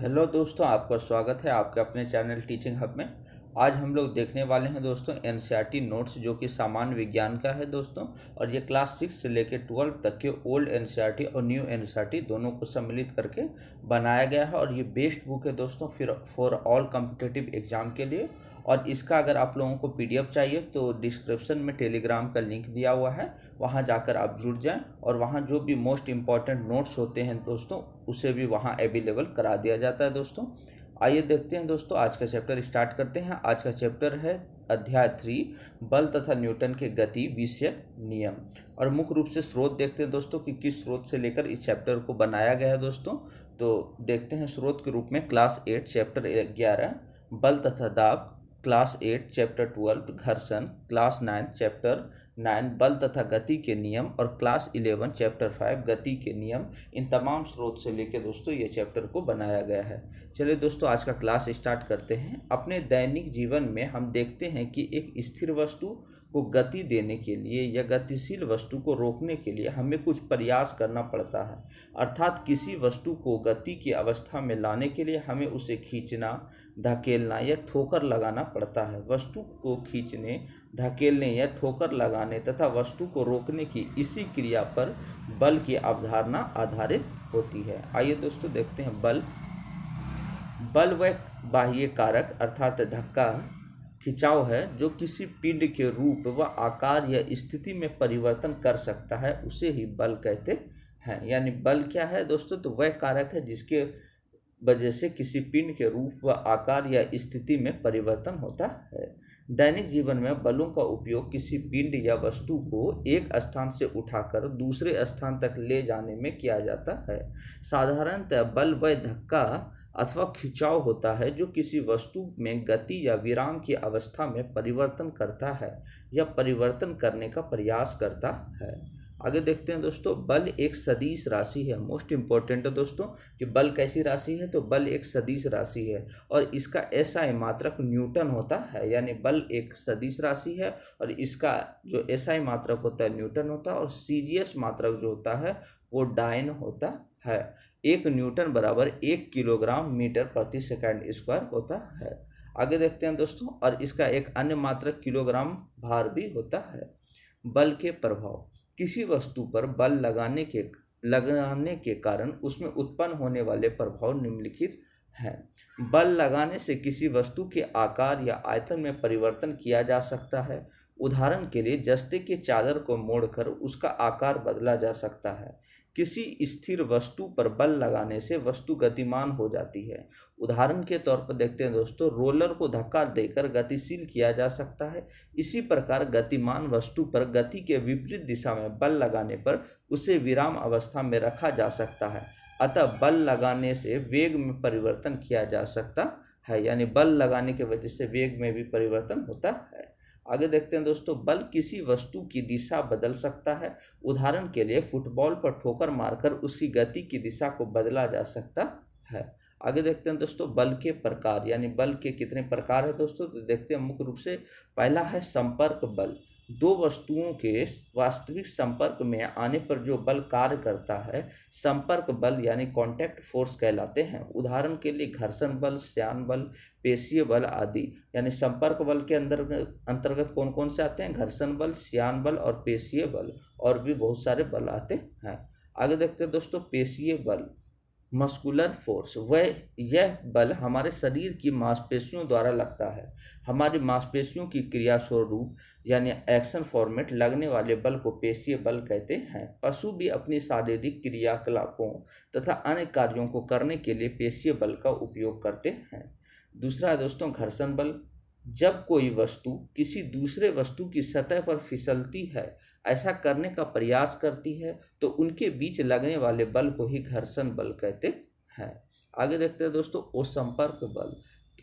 Hello दोस्तों, आपका स्वागत है आपके अपने चैनल टीचिंग हब में। आज हम लोग देखने वाले हैं दोस्तों एनसीईआरटी नोट्स, जो कि सामान्य विज्ञान का है दोस्तों। और ये क्लास 6 से लेकर 12 तक के ओल्ड एनसीईआरटी और न्यू एनसीईआरटी दोनों को सम्मिलित करके बनाया गया है। और ये बेस्ट बुक है दोस्तों फिर फॉर ऑल कॉम्पिटिटिव एग्जाम के लिए। और इसका अगर आप लोगों को पीडीएफ चाहिए तो डिस्क्रिप्शन में टेलीग्राम का लिंक दिया हुआ है, वहाँ जाकर आप जुड़ जाएं। और वहाँ जो भी मोस्ट इम्पॉर्टेंट नोट्स होते हैं दोस्तों, उसे भी वहाँ अवेलेबल करा दिया जाता है दोस्तों। आइए देखते हैं दोस्तों, आज का चैप्टर स्टार्ट करते हैं। आज का चैप्टर है अध्याय 3, बल तथा न्यूटन के गति विषयक नियम। और मुख्य रूप से स्रोत देखते हैं दोस्तों कि किस स्रोत से लेकर इस चैप्टर को बनाया गया है दोस्तों। तो देखते हैं स्रोत के रूप में क्लास 8 चैप्टर 11 बल तथा दाब, क्लास 8 चैप्टर 12 घर्षण, क्लास 9 चैप्टर 9 बल तथा गति के नियम, और क्लास 11 चैप्टर 5 गति के नियम। इन तमाम स्रोत से लेकर दोस्तों ये चैप्टर को बनाया गया है। चलिए दोस्तों, आज का क्लास स्टार्ट करते हैं। अपने दैनिक जीवन में हम देखते हैं कि एक स्थिर वस्तु को गति देने के लिए या गतिशील वस्तु को रोकने के लिए हमें कुछ प्रयास करना पड़ता है। अर्थात किसी वस्तु को गति की अवस्था में लाने के लिए हमें उसे खींचना, धकेलना या ठोकर लगाना पड़ता है। वस्तु को खींचने, धकेलने या ठोकर लगाने तथा वस्तु को रोकने की इसी क्रिया पर बल की अवधारणा आधारित होती है। आइए दोस्तों देखते हैं बल। बल वह बाह्य कारक अर्थात धक्का, खिंचाव है जो किसी पिंड के रूप व आकार या स्थिति में परिवर्तन कर सकता है, उसे ही बल कहते हैं। यानी बल क्या है दोस्तों? तो वह कारक है जिसके वजह से किसी पिंड के रूप व आकार या स्थिति में परिवर्तन होता है। दैनिक जीवन में बलों का उपयोग किसी पिंड या वस्तु को एक स्थान से उठाकर दूसरे स्थान तक ले जाने में किया जाता है। साधारणतः बल वह धक्का अथवा खिंचाव होता है जो किसी वस्तु में गति या विराम की अवस्था में परिवर्तन करता है या परिवर्तन करने का प्रयास करता है। आगे देखते हैं दोस्तों, बल एक सदिश राशि है। मोस्ट इम्पोर्टेंट है दोस्तों कि बल कैसी राशि है, तो बल एक सदिश राशि है और इसका एसआई मात्रक न्यूटन होता है। यानी बल एक सदिश राशि है और इसका जो एसआई मात्रक होता है न्यूटन होता है, और सीजीएस मात्रक जो होता है वो डायन होता है। 1 न्यूटन बराबर 1 किलोग्राम मीटर प्रति सेकंड स्क्वायर होता है। आगे देखते हैं दोस्तों, और इसका एक अन्य मात्रक किलोग्राम भार भी होता है। बल के प्रभाव। किसी वस्तु पर बल लगाने के कारण उसमें उत्पन्न होने वाले प्रभाव निम्नलिखित हैं। बल लगाने से किसी वस्तु के आकार या आयतन में परिवर्तन किया जा सकता है। उदाहरण के लिए जस्ते के चादर को मोड़कर उसका आकार बदला जा सकता है। किसी स्थिर वस्तु पर बल लगाने से वस्तु गतिमान हो जाती है। उदाहरण के तौर पर देखते हैं दोस्तों, रोलर को धक्का देकर गतिशील किया जा सकता है। इसी प्रकार गतिमान वस्तु पर गति के विपरीत दिशा में बल लगाने पर उसे विराम अवस्था में रखा जा सकता है। अतः बल लगाने से वेग में परिवर्तन किया जा सकता है। यानी बल लगाने की वजह से वेग में भी परिवर्तन होता है। आगे देखते हैं दोस्तों, बल किसी वस्तु की दिशा बदल सकता है। उदाहरण के लिए फुटबॉल पर ठोकर मारकर उसकी गति की दिशा को बदला जा सकता है। आगे देखते हैं दोस्तों, बल के प्रकार। यानी बल के कितने प्रकार है दोस्तों, तो देखते हैं मुख्य रूप से पहला है संपर्क बल। दो वस्तुओं के वास्तविक संपर्क में आने पर जो बल कार्य करता है संपर्क बल यानी कांटेक्ट फोर्स कहलाते हैं। उदाहरण के लिए घर्षण बल, श्यान बल, पेशीय बल आदि। यानी संपर्क बल के अंतर्गत कौन कौन से आते हैं? घर्षण बल, श्यान बल और पेशीय बल, और भी बहुत सारे बल आते हैं। आगे देखते हैं दोस्तों, पेशीय बल मस्कुलर फोर्स। यह बल हमारे शरीर की मांसपेशियों द्वारा लगता है। हमारी मांसपेशियों की क्रिया स्वरूप यानी एक्शन फॉर्मेट लगने वाले बल को पेशीय बल कहते हैं। पशु भी अपनी शारीरिक क्रियाकलापों तथा अन्य कार्यों को करने के लिए पेशीय बल का उपयोग करते हैं। दूसरा है दोस्तों घर्षण बल। जब कोई वस्तु किसी दूसरे वस्तु की सतह पर फिसलती है, ऐसा करने का प्रयास करती है, तो उनके बीच लगने वाले बल को ही घर्षण बल कहते हैं। आगे देखते हैं दोस्तों, असंपर्क बल।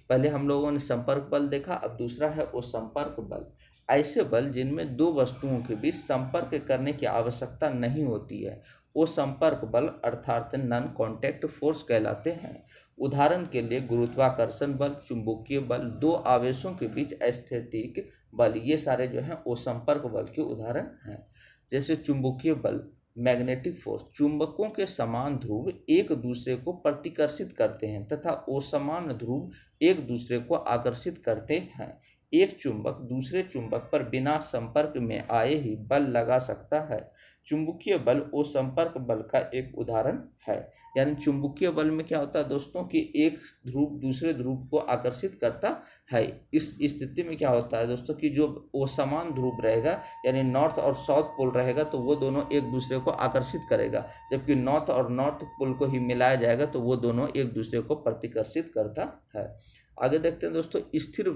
पहले हम लोगों ने संपर्क बल देखा, अब दूसरा है असंपर्क बल। ऐसे बल जिनमें दो वस्तुओं के बीच संपर्क करने की आवश्यकता नहीं होती है, वो संपर्क बल अर्थात नॉन कॉन्टैक्ट फोर्स कहलाते हैं। उदाहरण के लिए गुरुत्वाकर्षण बल, चुंबकीय बल, दो आवेशों के बीच स्थैतिक बल, ये सारे जो हैं वो संपर्क बल के उदाहरण हैं। जैसे चुंबकीय बल, मैग्नेटिक फोर्स, चुंबकों के समान ध्रुव एक दूसरे को प्रतिकर्षित करते हैं तथा असमान ध्रुव एक दूसरे को आकर्षित करते हैं। एक चुंबक दूसरे चुंबक पर बिना संपर्क में आए ही बल लगा सकता है। चुंबकीय बल असंपर्क बल का एक उदाहरण है। यानी चुंबकीय बल में क्या होता है दोस्तों कि एक ध्रुव दूसरे ध्रुव को आकर्षित करता है। इस स्थिति में क्या होता है दोस्तों कि जो असमान ध्रुव रहेगा यानी नॉर्थ और साउथ पोल रहेगा तो वो दोनों एक दूसरे को आकर्षित करेगा, जबकि नॉर्थ और नॉर्थ पोल को ही मिलाया जाएगा तो वो दोनों एक दूसरे को प्रतिकर्षित करता है। आगे देखते हैं दोस्तों, स्थिर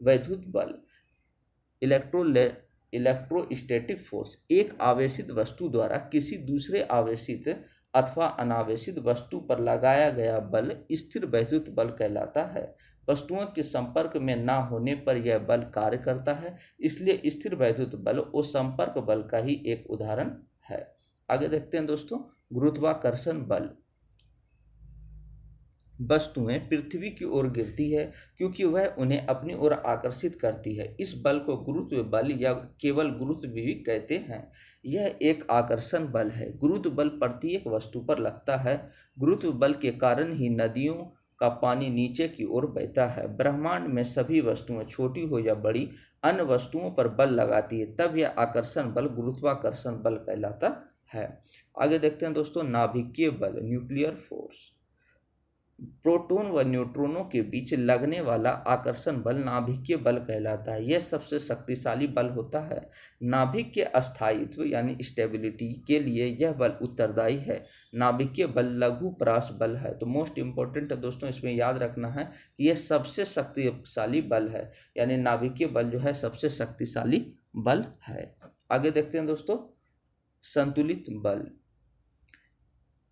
वैद्युत बल, इलेक्ट्रोस्टैटिक फोर्स। एक आवेशित वस्तु द्वारा किसी दूसरे आवेशित अथवा अनावेशित वस्तु पर लगाया गया बल स्थिर वैद्युत बल कहलाता है। वस्तुओं के संपर्क में न होने पर यह बल कार्य करता है, इसलिए स्थिर वैद्युत बल और संपर्क बल का ही एक उदाहरण है। आगे देखते हैं दोस्तों, गुरुत्वाकर्षण बल। वस्तुएं पृथ्वी की ओर गिरती है क्योंकि वह उन्हें अपनी ओर आकर्षित करती है। इस बल को गुरुत्व बल या केवल गुरुत्व भी कहते हैं। यह एक आकर्षण बल है। गुरुत्व बल प्रत्येक वस्तु पर लगता है। गुरुत्व बल के कारण ही नदियों का पानी नीचे की ओर बहता है। ब्रह्मांड में सभी वस्तुएं छोटी हो या बड़ी अन्य वस्तुओं पर बल लगाती है, तब यह आकर्षण बल गुरुत्वाकर्षण बल कहलाता है। आगे देखते हैं दोस्तों, नाभिकीय बल, न्यूक्लियर फोर्स। प्रोटॉन व न्यूट्रॉनों के बीच लगने वाला आकर्षण बल नाभिकीय बल कहलाता है। यह सबसे शक्तिशाली बल होता है। नाभिक के अस्थायित्व यानी स्टेबिलिटी के लिए यह बल उत्तरदायी है। नाभिकीय बल लघु परास बल है। तो मोस्ट इंपॉर्टेंट है दोस्तों, इसमें याद रखना है कि यह सबसे शक्तिशाली बल है, यानी नाभिकीय बल जो है सबसे शक्तिशाली बल है। आगे देखते हैं दोस्तों, संतुलित बल।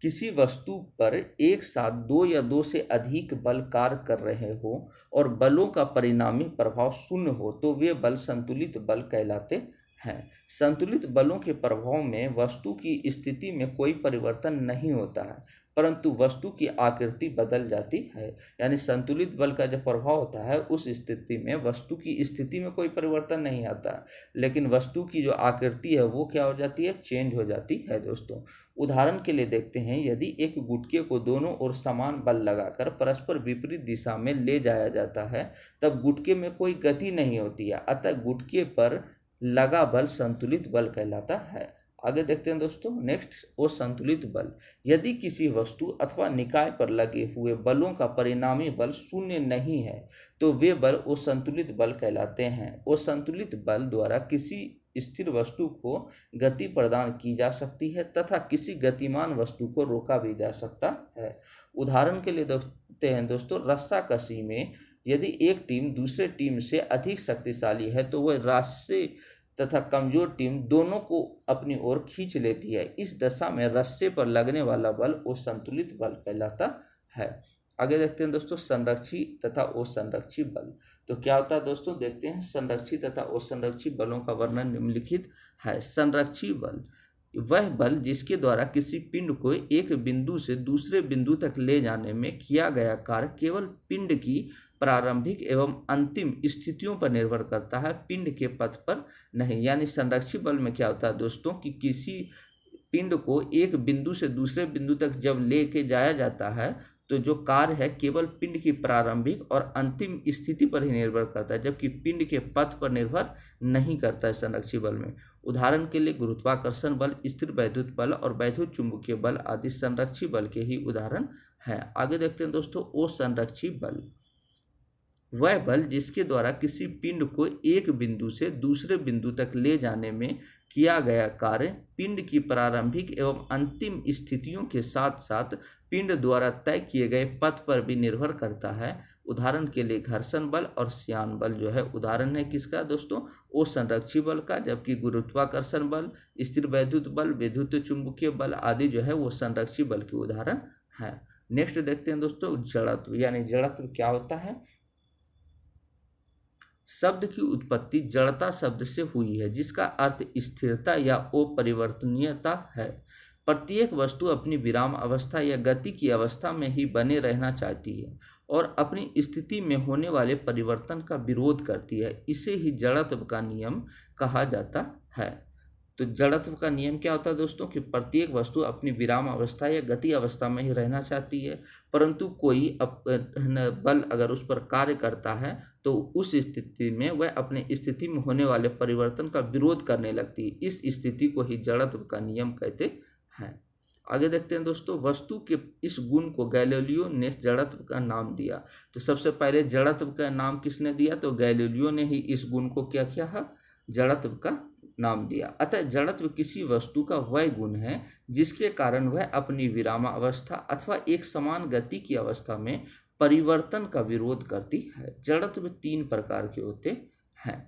किसी वस्तु पर एक साथ दो या दो से अधिक बल कार्य कर रहे हो और बलों का परिणामी प्रभाव शून्य हो तो वे बल संतुलित बल कहलाते हैं। संतुलित बलों के प्रभाव में वस्तु की स्थिति में कोई परिवर्तन नहीं होता है, परंतु वस्तु की आकृति बदल जाती है। यानी संतुलित बल का जो प्रभाव होता है उस स्थिति में वस्तु की स्थिति में कोई परिवर्तन नहीं आता, लेकिन वस्तु की जो आकृति है वो क्या हो जाती है, चेंज हो जाती है दोस्तों। उदाहरण के लिए देखते हैं, यदि एक गुटके को दोनों ओर समान बल लगाकर परस्पर विपरीत दिशा में ले जाया जाता है तब गुटके में कोई गति नहीं होती है, अतः गुटके पर लगा बल संतुलित बल कहलाता है। आगे देखते हैं दोस्तों, नेक्स्ट असंतुलित बल। यदि किसी वस्तु अथवा निकाय पर लगे हुए बलों का परिणामी बल शून्य नहीं है तो वे बल असंतुलित बल कहलाते हैं। असंतुलित बल द्वारा किसी स्थिर वस्तु को गति प्रदान की जा सकती है तथा किसी गतिमान वस्तु को रोका भी जा सकता है। उदाहरण के लिए देखते हैं दोस्तों, रस्साकशी में यदि एक टीम दूसरे टीम से अधिक शक्तिशाली है तो वह रस्से तथा कमजोर टीम दोनों को अपनी ओर खींच लेती है। इस दशा में रस्से पर लगने वाला बल असंतुलित बल कहलाता है। आगे देखते हैं दोस्तों, संरक्षी तथा असंरक्षी बल। तो क्या होता है दोस्तों, देखते हैं संरक्षी तथा असंरक्षी बलों का वर्णन निम्नलिखित है। संरक्षी बल वह बल जिसके द्वारा किसी पिंड को एक बिंदु से दूसरे बिंदु तक ले जाने में किया गया कार्य केवल पिंड की प्रारंभिक एवं अंतिम स्थितियों पर निर्भर करता है, पिंड के पथ पर नहीं। यानी संरक्षी बल में क्या होता है दोस्तों कि किसी पिंड को एक बिंदु से दूसरे बिंदु तक जब लेके जाया जाता है तो जो कार्य है केवल पिंड की प्रारंभिक और अंतिम स्थिति पर ही निर्भर करता है, जबकि पिंड के पथ पर निर्भर नहीं करता है संरक्षी बल में। उदाहरण के लिए गुरुत्वाकर्षण बल, स्थिर वैद्युत बल और वैद्युत चुंबकीय बल आदि संरक्षी बल के ही उदाहरण हैं। आगे देखते हैं दोस्तों, असंरक्षी बल वह बल जिसके द्वारा किसी पिंड को एक बिंदु से दूसरे बिंदु तक ले जाने में किया गया कार्य पिंड की प्रारंभिक एवं अंतिम स्थितियों के साथ साथ पिंड द्वारा तय किए गए पथ पर भी निर्भर करता है। उदाहरण के लिए घर्षण बल और श्यान बल जो है उदाहरण है किसका दोस्तों, असंरक्षी बल का, जबकि गुरुत्वाकर्षण बल, स्थिर वैद्युत बल, विद्युत चुंबकीय बल आदि जो है वो संरक्षी बल के उदाहरण है। नेक्स्ट देखते हैं दोस्तों, जड़त्व। यानी जड़त्व क्या होता है। शब्द की उत्पत्ति जड़ता शब्द से हुई है जिसका अर्थ स्थिरता या अपरिवर्तनीयता है। प्रत्येक वस्तु अपनी विराम अवस्था या गति की अवस्था में ही बने रहना चाहती है और अपनी स्थिति में होने वाले परिवर्तन का विरोध करती है। इसे ही जड़त्व का नियम कहा जाता है। तो जड़त्व का नियम क्या होता है दोस्तों कि प्रत्येक वस्तु अपनी विराम अवस्था या गति अवस्था में ही रहना चाहती है, परंतु कोई बल अगर उस पर कार्य करता है तो उस स्थिति में वह अपने स्थिति में होने वाले परिवर्तन का विरोध करने लगती है। इस स्थिति को ही जड़त्व का नियम कहते हैं। आगे देखते हैं दोस्तों, वस्तु के इस गुण को गैलीलियो ने जड़त्व का नाम दिया। तो सबसे पहले जड़त्व का नाम किसने दिया? तो गैलीलियो ने ही इस गुण को क्या किया है? जड़त्व का नाम दिया। अतः जड़त्व किसी वस्तु का वह गुण है जिसके कारण वह अपनी विरामावस्था अथवा एक समान गति की अवस्था में परिवर्तन का विरोध करती है। जड़त्व 3 प्रकार के होते हैं।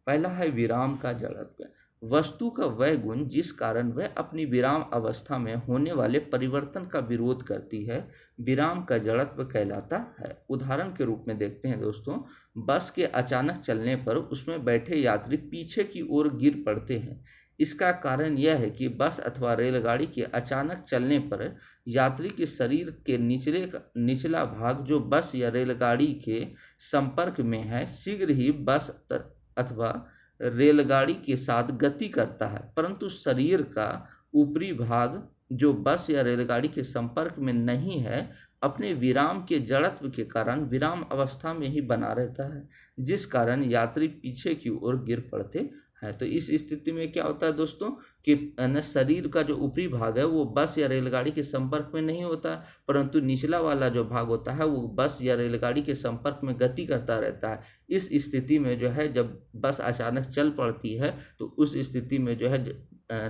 पहला है विराम का जड़त्व, वस्तु का वह गुण जिस कारण वह अपनी विराम अवस्था में होने वाले परिवर्तन का विरोध करती है, विराम का जड़त्व कहलाता है। उदाहरण के रूप में देखते हैं दोस्तों, बस के अचानक चलने पर उसमें बैठे यात्री पीछे की ओर गिर पड़ते हैं। इसका कारण यह है कि बस अथवा रेलगाड़ी के अचानक चलने पर यात्री के शरीर के निचला भाग जो बस या रेलगाड़ी के संपर्क में है शीघ्र ही बस अथवा रेलगाड़ी के साथ गति करता है, परंतु शरीर का ऊपरी भाग जो बस या रेलगाड़ी के संपर्क में नहीं है अपने विराम के जड़त्व के कारण विराम अवस्था में ही बना रहता है, जिस कारण यात्री पीछे की ओर गिर पड़ते हैं। तो इस स्थिति में क्या होता है दोस्तों कि शरीर का जो ऊपरी भाग है वो बस या रेलगाड़ी के संपर्क में नहीं होता, परंतु निचला वाला जो भाग होता है वो बस या रेलगाड़ी के संपर्क में गति करता रहता है। इस स्थिति में जो है जब बस अचानक चल पड़ती है तो उस स्थिति में जो है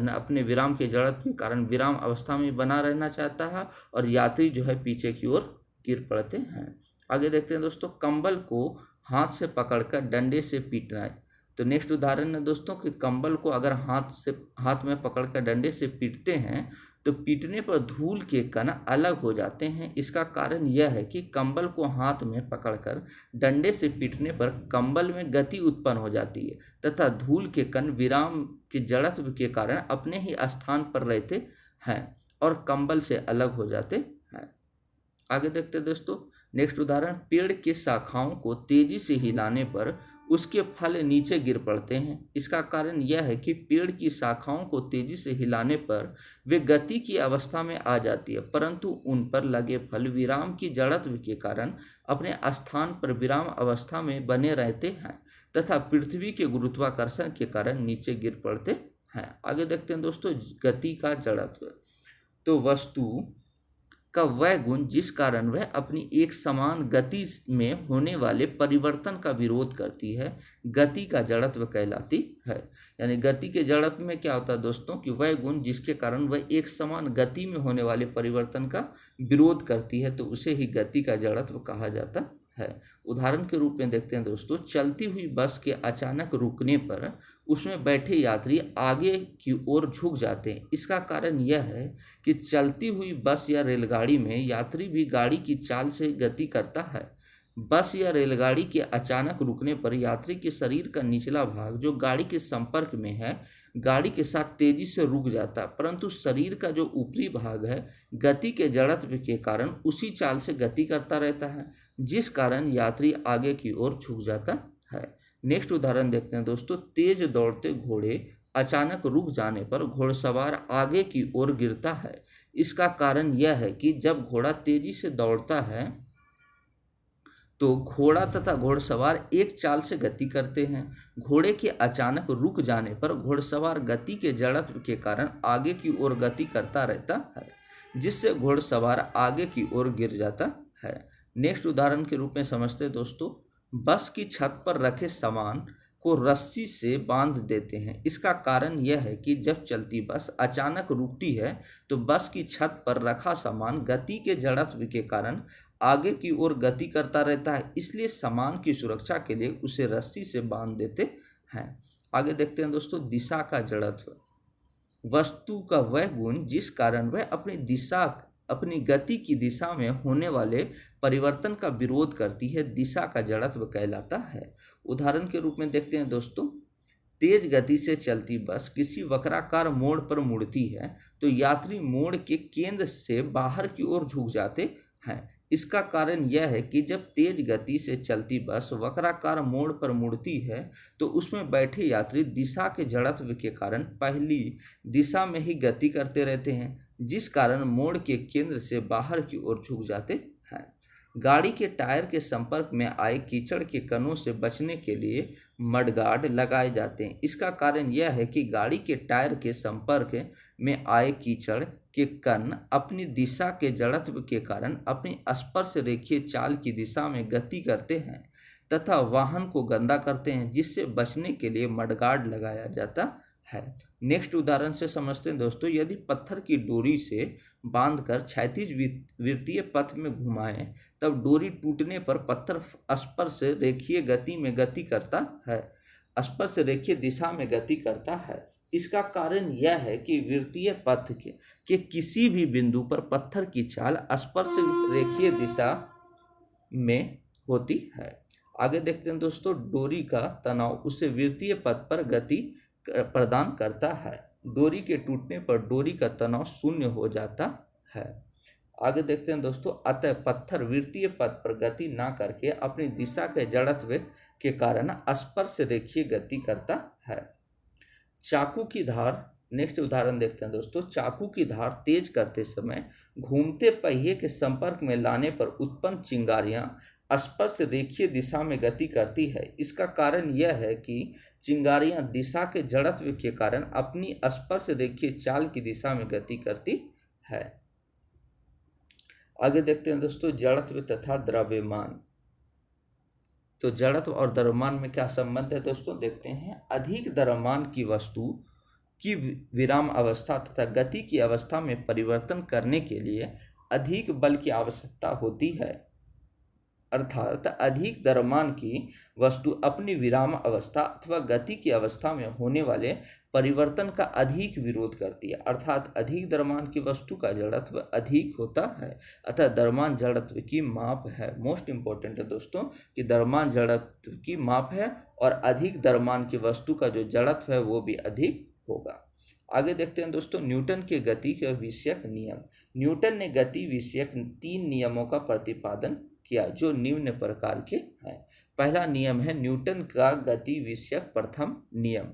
अपने विराम के जड़त्व के कारण विराम अवस्था में बना रहना चाहता है और यात्री जो है पीछे की ओर गिर पड़ते हैं। आगे देखते हैं दोस्तों, कंबल को हाथ से पकड़कर डंडे से पीटना है। तो नेक्स्ट उदाहरण है दोस्तों कि कंबल को अगर हाथ में पकड़कर डंडे से पीटते हैं तो पीटने पर धूल के कण अलग हो जाते हैं। इसका कारण यह है कि कंबल को हाथ में पकड़कर डंडे से पीटने पर कंबल में गति उत्पन्न हो जाती है तथा धूल के कण विराम के जड़त्व के कारण अपने ही स्थान पर रहते हैं और कंबल से अलग हो जाते हैं। आगे देखते हैं दोस्तों, नेक्स्ट उदाहरण, पेड़ के शाखाओं को तेजी से हिलाने पर उसके फल नीचे गिर पड़ते हैं। इसका कारण यह है कि पेड़ की शाखाओं को तेजी से हिलाने पर वे गति की अवस्था में आ जाती है, परंतु उन पर लगे फल विराम की जड़त्व के कारण अपने स्थान पर विराम अवस्था में बने रहते हैं तथा पृथ्वी के गुरुत्वाकर्षण के कारण नीचे गिर पड़ते हैं। आगे देखते हैं दोस्तों, गति का जड़त्व। तो वस्तु का वह गुण जिस कारण वह अपनी एक समान गति में होने वाले परिवर्तन का विरोध करती है, गति का जड़त्व कहलाती है। यानी गति के जड़त्व में क्या होता है दोस्तों कि वह गुण जिसके कारण वह एक समान गति में होने वाले परिवर्तन का विरोध करती है, तो उसे ही गति का जड़त्व कहा जाता है। उदाहरण के रूप में देखते हैं दोस्तों, चलती हुई बस के अचानक रुकने पर उसमें बैठे यात्री आगे की ओर झुक जाते हैं। इसका कारण यह है कि चलती हुई बस या रेलगाड़ी में यात्री भी गाड़ी की चाल से गति करता है। बस या रेलगाड़ी के अचानक रुकने पर यात्री के शरीर का निचला भाग जो गाड़ी के संपर्क में है गाड़ी के साथ तेजी से रुक जाता है, परंतु शरीर का जो ऊपरी भाग है गति के जड़त्व के कारण उसी चाल से गति करता रहता है, जिस कारण यात्री आगे की ओर झुक जाता है। नेक्स्ट उदाहरण देखते हैं दोस्तों, तेज दौड़ते घोड़े अचानक रुक जाने पर घोड़सवार आगे की ओर गिरता है। इसका कारण यह है कि जब घोड़ा तेजी से दौड़ता है तो घोड़ा तथा घोड़सवार एक चाल से गति करते हैं। घोड़े के अचानक रुक जाने पर घोड़सवार गति के जड़त्व के कारण आगे की ओर गति करता रहता है, जिससे घोड़सवार आगे की ओर गिर जाता है। नेक्स्ट उदाहरण के रूप में समझते हैं दोस्तों, बस की छत पर रखे सामान को रस्सी से बांध देते हैं। इसका कारण यह है कि जब चलती बस अचानक रुकती है तो बस की छत पर रखा सामान गति के जड़त्व के कारण आगे की ओर गति करता रहता है, इसलिए सामान की सुरक्षा के लिए उसे रस्सी से बांध देते हैं। आगे देखते हैं दोस्तों, दिशा का जड़त्व। वस्तु का वह गुण जिस कारण वह अपनी गति की दिशा में होने वाले परिवर्तन का विरोध करती है, दिशा का जड़त्व कहलाता है। उदाहरण के रूप में देखते हैं दोस्तों, तेज गति से चलती बस किसी वक्राकार मोड़ पर मुड़ती है तो यात्री मोड़ के केंद्र से बाहर की ओर झुक जाते हैं। इसका कारण यह है कि जब तेज गति से चलती बस वक्राकार मोड़ पर मुड़ती है तो उसमें बैठे यात्री दिशा के जड़त्व के कारण पहली दिशा में ही गति करते रहते हैं, जिस कारण मोड़ के केंद्र से बाहर की ओर झुक जाते हैं। गाड़ी के टायर के संपर्क में आए कीचड़ के कणों से बचने के लिए मडगार्ड लगाए जाते हैं। इसका कारण यह है कि गाड़ी के टायर के संपर्क में आए कीचड़ के कण अपनी दिशा के जड़त्व के कारण अपनी स्पर्श रेखीय चाल की दिशा में गति करते हैं तथा वाहन को गंदा करते हैं, जिससे बचने के लिए मडगार्ड लगाया जाता है। नेक्स्ट उदाहरण से समझते हैं दोस्तों, यदि पत्थर की डोरी से बांधकर क्षैतिज वृत्तीय पथ में घुमाएं तब डोरी टूटने पर पत्थर स्पर्श रेखीय गति में गति करता है, स्पर्श रेखीय दिशा में गति करता है। इसका कारण यह है कि वृत्तीय पथ के किसी भी बिंदु पर पत्थर की चाल स्पर्श रेखीय दिशा में होती है। आगे देखते हैं दोस्तों, डोरी का तनाव उसे वृत्तीय पथ पर गति प्रदान करता है। डोरी के टूटने पर डोरी का तनाव शून्य हो जाता है। आगे देखते हैं दोस्तों, अतः पत्थर वृत्तीय पथ पर गति ना करके अपनी दिशा के जड़त्व के कारण स्पर्श रेखीय गति करता है। चाकू की धार, नेक्स्ट उदाहरण देखते हैं दोस्तों, चाकू की धार तेज करते समय घूमते पहिए के संपर्क में लाने पर उत्पन्न चिंगारियां स्पर्श रेखीय दिशा में गति करती है। इसका कारण यह है कि चिंगारियां दिशा के जड़त्व के कारण अपनी स्पर्श रेखीय चाल की दिशा में गति करती है। आगे देखते हैं दोस्तों, जड़त्व तथा द्रव्यमान। तो जड़त्व और द्रव्यमान में क्या संबंध है दोस्तों, देखते हैं। अधिक द्रव्यमान की वस्तु की विराम अवस्था तथा गति की अवस्था में परिवर्तन करने के लिए अधिक बल की आवश्यकता होती है, अर्थात अधिक द्रव्यमान की वस्तु अपनी विराम अवस्था अथवा गति की अवस्था में होने वाले परिवर्तन का अधिक विरोध करती है, अर्थात अधिक द्रव्यमान की वस्तु का जड़त्व अधिक होता है, अतः द्रव्यमान जड़त्व की माप है। मोस्ट इंपॉर्टेंट है दोस्तों कि द्रव्यमान जड़त्व की माप है और अधिक द्रव्यमान की वस्तु का जो जड़त्व है वो भी अधिक होगा। आगे देखते हैं दोस्तों, न्यूटन के गति के विषयक नियम। न्यूटन ने गति विषयक 3 नियमों का प्रतिपादन किया जो निम्न प्रकार के हैं। पहला नियम है न्यूटन का गति विषयक प्रथम नियम।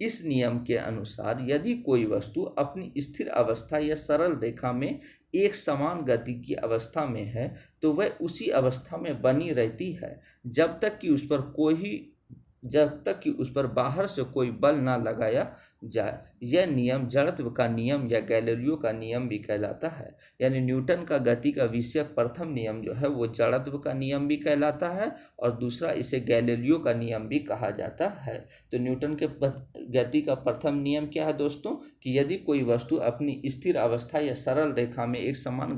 इस नियम के अनुसार यदि कोई वस्तु अपनी स्थिर अवस्था या सरल रेखा में एक समान गति की अवस्था में है तो वह उसी अवस्था में बनी रहती है जब तक कि उस पर बाहर से कोई बल ना लगाया जाए। यह नियम जड़त्व का नियम या गैलीलियो का नियम भी कहलाता है। यानी न्यूटन का गति का विषयक प्रथम नियम जो है वो जड़त्व का नियम भी कहलाता है और दूसरा इसे गैलीलियो का नियम भी कहा जाता है। तो न्यूटन के गति का प्रथम नियम क्या है दोस्तों, कि यदि कोई वस्तु अपनी स्थिर अवस्था या सरल रेखा में एक समान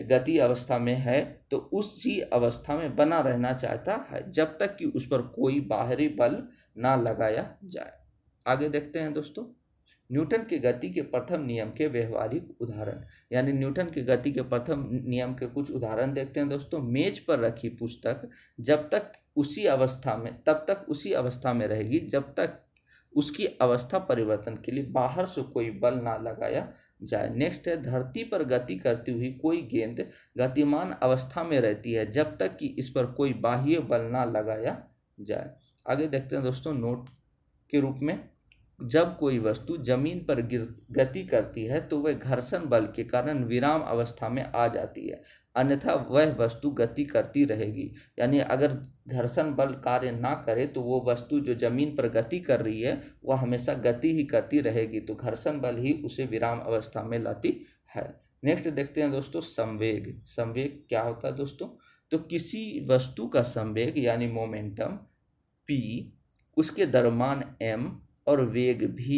गति अवस्था में है तो उसी अवस्था में बना रहना चाहता है जब तक कि उस पर कोई बाहरी बल ना लगाया जाए। आगे देखते हैं दोस्तों, न्यूटन के गति के प्रथम नियम के व्यवहारिक उदाहरण। यानी न्यूटन के गति के प्रथम नियम के कुछ उदाहरण देखते हैं दोस्तों। मेज पर रखी पुस्तक तब तक उसी अवस्था में रहेगी जब तक उसकी अवस्था परिवर्तन के लिए बाहर से कोई बल ना लगाया जाए। नेक्स्ट है, धरती पर गति करती हुई कोई गेंद गतिमान अवस्था में रहती है जब तक कि इस पर कोई बाह्य बल ना लगाया जाए। आगे देखते हैं दोस्तों, नोट के रूप में, जब कोई वस्तु जमीन पर गति करती है तो वह घर्षण बल के कारण विराम अवस्था में आ जाती है, अन्यथा वह वस्तु गति करती रहेगी। यानी अगर घर्षण बल कार्य ना करे तो वो वस्तु जो जमीन पर गति कर रही है वह हमेशा गति ही करती रहेगी, तो घर्षण बल ही उसे विराम अवस्था में लाती है। नेक्स्ट देखते हैं दोस्तों, संवेग। संवेग क्या होता है दोस्तों, तो किसी वस्तु का संवेग यानी मोमेंटम p, उसके द्रव्यमान m और वेग v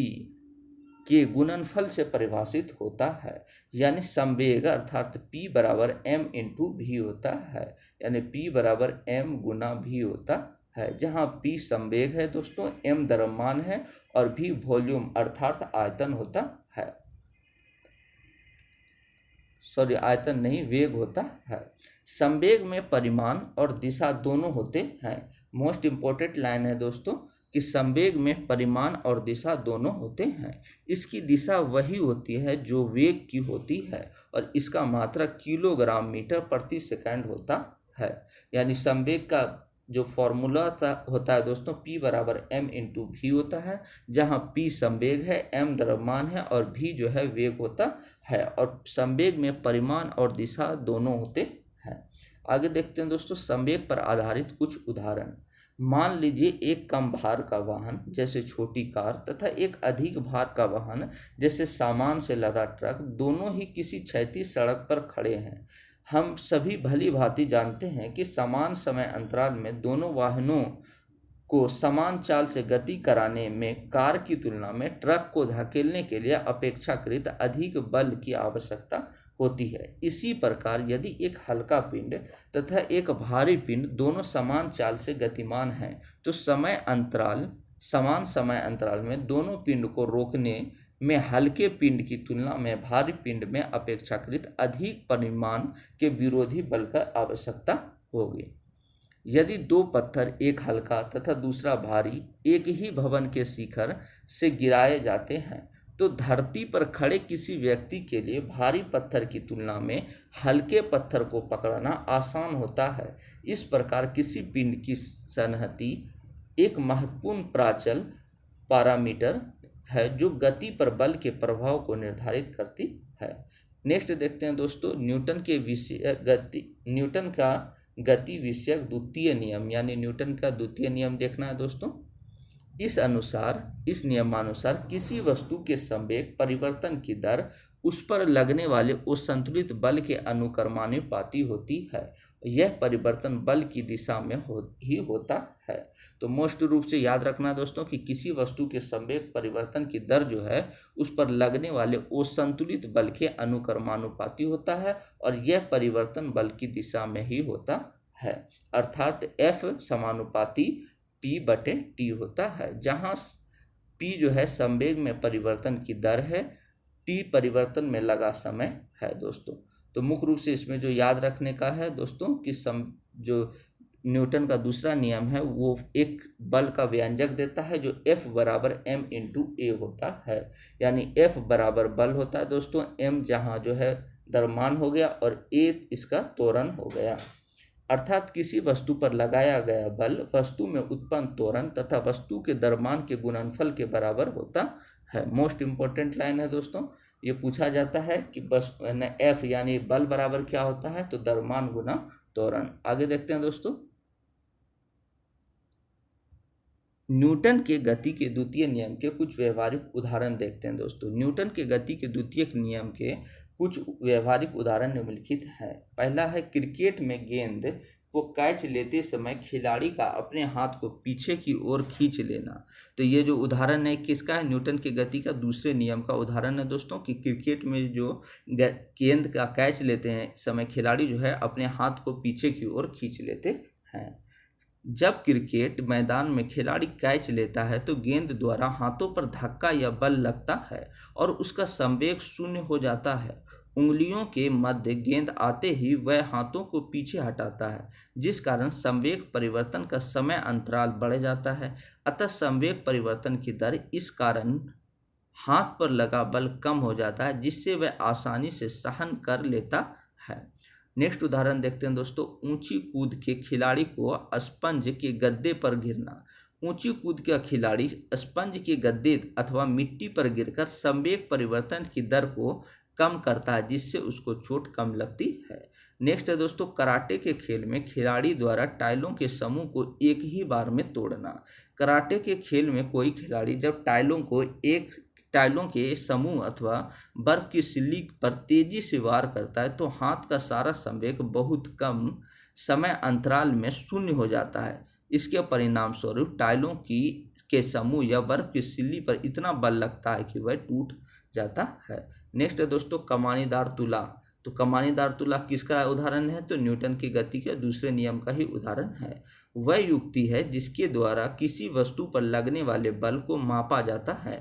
के गुणनफल से परिभाषित होता है। यानी संवेग अर्थात p बराबर m इंटू v होता है, यानी p बराबर m गुना v होता है, जहाँ p संवेग है दोस्तों, m द्रव्यमान है और v वॉल्यूम अर्थात आयतन होता है। आयतन नहीं, वेग होता है। संवेग में परिमाण और दिशा दोनों होते हैं। मोस्ट इंपॉर्टेंट लाइन है दोस्तों कि संवेग में परिमाण और दिशा दोनों होते हैं। इसकी दिशा वही होती है जो वेग की होती है और इसका मात्रक किलोग्राम मीटर प्रति सेकंड होता है। यानी संवेग का जो फॉर्मूला होता है दोस्तों, P बराबर m इंटू वी होता है, जहाँ P संवेग है, m द्रव्यमान है और v जो है वेग होता है। और संवेग में परिमाण और दिशा दोनों होते हैं। आगे देखते हैं दोस्तों संवेग पर आधारित कुछ उदाहरण। मान लीजिए एक कम भार का वाहन जैसे छोटी कार तथा एक अधिक भार का वाहन जैसे सामान से लदा ट्रक दोनों ही किसी क्षैतिज सड़क पर खड़े हैं। हम सभी भली भांति जानते हैं कि समान समय अंतराल में दोनों वाहनों को समान चाल से गति कराने में कार की तुलना में ट्रक को धकेलने के लिए अपेक्षाकृत अधिक बल की आवश्यकता होती है। इसी प्रकार यदि एक हल्का पिंड तथा एक भारी पिंड दोनों समान चाल से गतिमान हैं तो समान समय अंतराल में दोनों पिंड को रोकने में हल्के पिंड की तुलना में भारी पिंड में अपेक्षाकृत अधिक परिमाण के विरोधी बल का आवश्यकता होगी। यदि दो पत्थर, एक हल्का तथा दूसरा भारी, एक ही भवन के शिखर से गिराए जाते हैं तो धरती पर खड़े किसी व्यक्ति के लिए भारी पत्थर की तुलना में हल्के पत्थर को पकड़ना आसान होता है। इस प्रकार किसी पिंड की संहति एक महत्वपूर्ण प्राचल पैरामीटर है जो गति पर बल के प्रभाव को निर्धारित करती है। नेक्स्ट देखते हैं दोस्तों न्यूटन का गति विषयक द्वितीय नियम, यानी न्यूटन का द्वितीय नियम देखना है दोस्तों। इस नियमानुसार किसी वस्तु के संवेग परिवर्तन की दर उस पर लगने वाले उस संतुलित बल के अनुक्रमानुपाती होती है। यह परिवर्तन बल की दिशा में ही होता है। तो मोस्ट रूप से याद रखना दोस्तों कि किसी वस्तु के संवेग परिवर्तन की दर जो है उस पर लगने वाले उस संतुलित बल के अनुक्रमानुपाती होता है और यह परिवर्तन बल की दिशा में ही होता है। अर्थात F समानुपाती P बटे T होता है, जहाँ P जो है संवेग में परिवर्तन की दर है, T परिवर्तन में लगा समय है दोस्तों। तो मुख्य रूप से इसमें जो याद रखने का है दोस्तों कि जो न्यूटन का दूसरा नियम है वो एक बल का व्यंजक देता है जो F बराबर m इंटू ए होता है। यानी F बराबर बल होता है दोस्तों, m जहाँ जो है द्रव्यमान हो गया और a इसका त्वरण हो गया। अर्थात किसी वस्तु पर लगाया गया बल वस्तु में उत्पन्न त्वरण तथा वस्तु के द्रव्यमान के गुणनफल के बराबर होता है। मोस्ट इंपॉर्टेंट लाइन है दोस्तों, ये पूछा जाता है कि बस F यानी बल बराबर क्या होता है, तो द्रव्यमान गुना त्वरण। आगे देखते हैं दोस्तों न्यूटन के गति के द्वितीय नियम के कुछ व्यवहारिक उदाहरण देखते हैं दोस्तों। न्यूटन के गति के द्वितीय नियम के कुछ व्यवहारिक उदाहरण निम्नलिखित है। पहला है क्रिकेट में गेंद को कैच लेते समय खिलाड़ी का अपने हाथ को पीछे की ओर खींच लेना। तो ये जो उदाहरण है किसका है, न्यूटन के गति का दूसरे नियम का उदाहरण है दोस्तों कि क्रिकेट में जो गेंद का कैच लेते हैं समय खिलाड़ी जो है अपने हाथ को पीछे की ओर खींच लेते हैं। जब क्रिकेट मैदान में खिलाड़ी कैच लेता है तो गेंद द्वारा हाथों पर धक्का या बल लगता है और उसका संवेग शून्य हो जाता है। उंगलियों के मध्य गेंद आते ही वह हाथों को पीछे हटाता है, जिस कारण संवेग परिवर्तन का समय अंतराल बढ़ जाता है। अतः संवेग परिवर्तन की दर इस कारण हाथ पर लगा बल कम हो जाता है, जिससे वह आसानी से सहन कर लेता है। नेक्स्ट उदाहरण देखते हैं दोस्तों ऊंची कूद के खिलाड़ी को स्पंज के गद्दे पर गिरना। ऊंची कूद का खिलाड़ी स्पंज के गद्दे अथवा मिट्टी पर गिरकर संवेग परिवर्तन की दर को कम करता है, जिससे उसको चोट कम लगती है। नेक्स्ट है दोस्तों कराटे के खेल में खिलाड़ी द्वारा टाइलों के समूह को एक ही बार में तोड़ना। कराटे के खेल में कोई खिलाड़ी जब टाइलों के समूह अथवा बर्फ की सिल्ली पर तेजी से वार करता है तो हाथ का सारा संवेग बहुत कम समय अंतराल में शून्य हो जाता है। इसके परिणाम स्वरूप टाइलों के समूह या बर्फ की सिल्ली पर इतना बल लगता है कि वह टूट जाता है। नेक्स्ट है दोस्तों कमानीदार तुला। तो कमानीदार तुला किसका उदाहरण है, तो न्यूटन की गति के दूसरे नियम का ही उदाहरण है। वह युक्ति है जिसके द्वारा किसी वस्तु पर लगने वाले बल को मापा जाता है।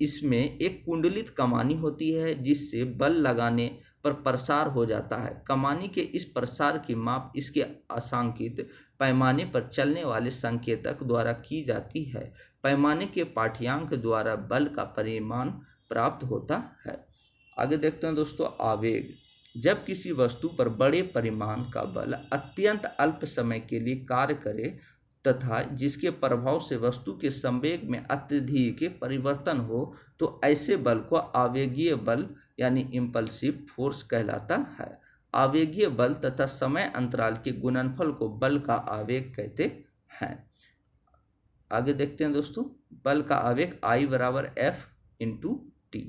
इसमें एक कुंडलित कमानी होती है जिससे बल लगाने पर प्रसार हो जाता है। कमानी के इस प्रसार की माप इसके आंशिक पैमाने पर चलने वाले संकेतक द्वारा की जाती है। पैमाने के पाठ्यांक द्वारा बल का परिमाण प्राप्त होता है। आगे देखते हैं दोस्तों आवेग। जब किसी वस्तु पर बड़े परिमाण का बल अत्यंत अल्प समय के लिए कार्य करे तथा जिसके प्रभाव से वस्तु के संवेग में अत्यधिक परिवर्तन हो तो ऐसे बल को आवेगीय बल यानी इम्पल्सिव फोर्स कहलाता है। आवेगीय बल तथा समय अंतराल के गुणनफल को बल का आवेग कहते हैं। आगे देखते हैं दोस्तों, बल का आवेग I बराबर F इंटू टी,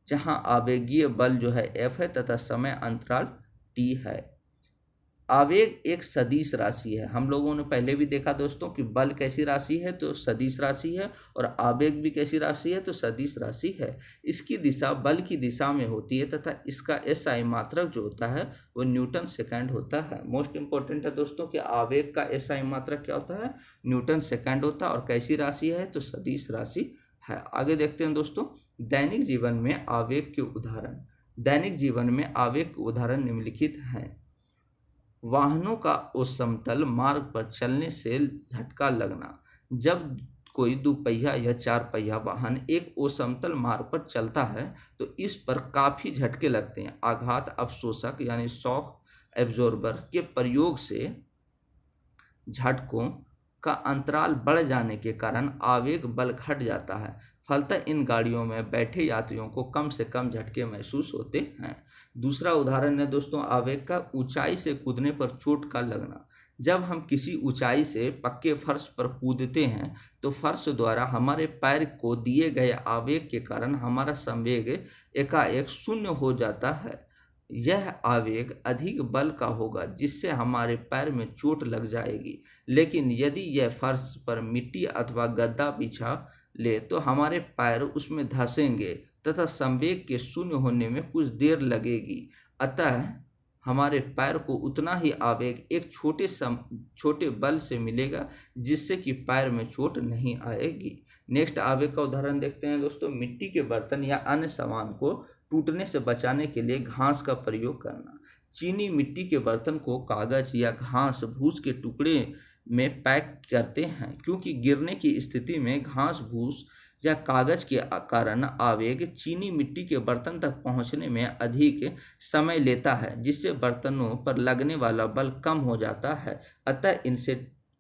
जहाँ आवेगीय बल जो है F है तथा समय अंतराल T है। आवेग एक सदिश राशि है। हम लोगों ने पहले भी देखा दोस्तों कि बल कैसी राशि है तो सदिश राशि है, और आवेग भी कैसी राशि है तो सदिश राशि है। इसकी दिशा बल की दिशा में होती है तथा इसका SI मात्रक जो होता है वो न्यूटन सेकंड होता है। मोस्ट इंपॉर्टेंट है दोस्तों कि आवेग का SI मात्रक क्या होता है, न्यूटन सेकंड होता है, और कैसी राशि है तो सदिश राशि है। आगे देखते हैं दोस्तों, दैनिक जीवन में आवेग के उदाहरण। दैनिक जीवन में आवेग के उदाहरण निम्नलिखित हैं। वाहनों का असमतल मार्ग पर चलने से झटका लगना। जब कोई दुपहिया या चार पहिया वाहन एक असमतल मार्ग पर चलता है तो इस पर काफ़ी झटके लगते हैं। आघात अवशोषक यानी शॉक एब्जॉर्बर के प्रयोग से झटकों का अंतराल बढ़ जाने के कारण आवेग बल घट जाता है। फलतः इन गाड़ियों में बैठे यात्रियों को कम से कम झटके महसूस होते हैं। दूसरा उदाहरण है दोस्तों आवेग का, ऊंचाई से कूदने पर चोट का लगना। जब हम किसी ऊंचाई से पक्के फर्श पर कूदते हैं तो फर्श द्वारा हमारे पैर को दिए गए आवेग के कारण हमारा संवेग एकाएक शून्य हो जाता है। यह आवेग अधिक बल का होगा जिससे हमारे पैर में चोट लग जाएगी, लेकिन यदि यह फर्श पर मिट्टी अथवा गद्दा बिछा ले तो हमारे पैर उसमें धंसेंगे तथा संवेग के शून्य होने में कुछ देर लगेगी। अतः हमारे पैर को उतना ही आवेग एक छोटे बल से मिलेगा जिससे कि पैर में चोट नहीं आएगी। नेक्स्ट आवेग का उदाहरण देखते हैं दोस्तों, मिट्टी के बर्तन या अन्य सामान को टूटने से बचाने के लिए घास का प्रयोग करना। चीनी मिट्टी के बर्तन को कागज या घास भूस के टुकड़े में पैक करते हैं क्योंकि गिरने की स्थिति में घास भूस या कागज के कारण आवेग चीनी मिट्टी के बर्तन तक पहुंचने में अधिक समय लेता है, जिससे बर्तनों पर लगने वाला बल कम हो जाता है। अतः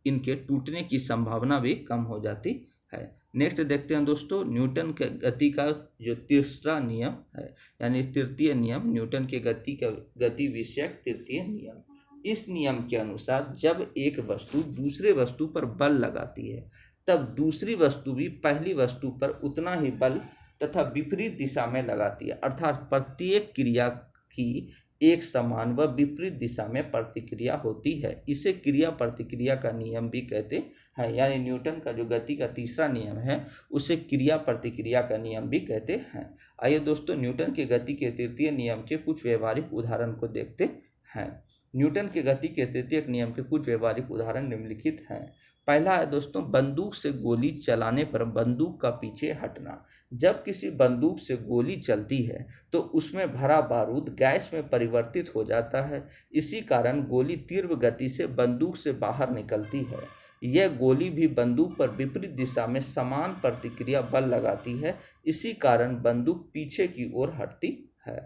इनके टूटने की संभावना भी कम हो जाती है। नेक्स्ट देखते हैं दोस्तों, न्यूटन के गति का जो तीसरा नियम है यानी तृतीय नियम, न्यूटन के गति विषयक तृतीय नियम। इस नियम के अनुसार जब एक वस्तु दूसरे वस्तु पर बल लगाती है तब दूसरी वस्तु भी पहली वस्तु पर उतना ही बल तथा विपरीत दिशा में लगाती है, अर्थात प्रत्येक क्रिया की एक समान व विपरीत दिशा में प्रतिक्रिया होती है। इसे क्रिया प्रतिक्रिया का नियम भी कहते हैं, यानी न्यूटन का जो गति का तीसरा नियम है उसे क्रिया प्रतिक्रिया का नियम भी कहते हैं। आइए दोस्तों, न्यूटन के गति के तृतीय नियम के कुछ व्यवहारिक उदाहरण को देखते हैं। न्यूटन के गति के तृतीय नियम के कुछ व्यवहारिक उदाहरण निम्नलिखित हैं। पहला है दोस्तों, बंदूक से गोली चलाने पर बंदूक का पीछे हटना। जब किसी बंदूक से गोली चलती है तो उसमें भरा बारूद गैस में परिवर्तित हो जाता है। इसी कारण गोली तीव्र गति से बंदूक से बाहर निकलती है। यह गोली भी बंदूक पर विपरीत दिशा में समान प्रतिक्रिया बल लगाती है, इसी कारण बंदूक पीछे की ओर हटती है।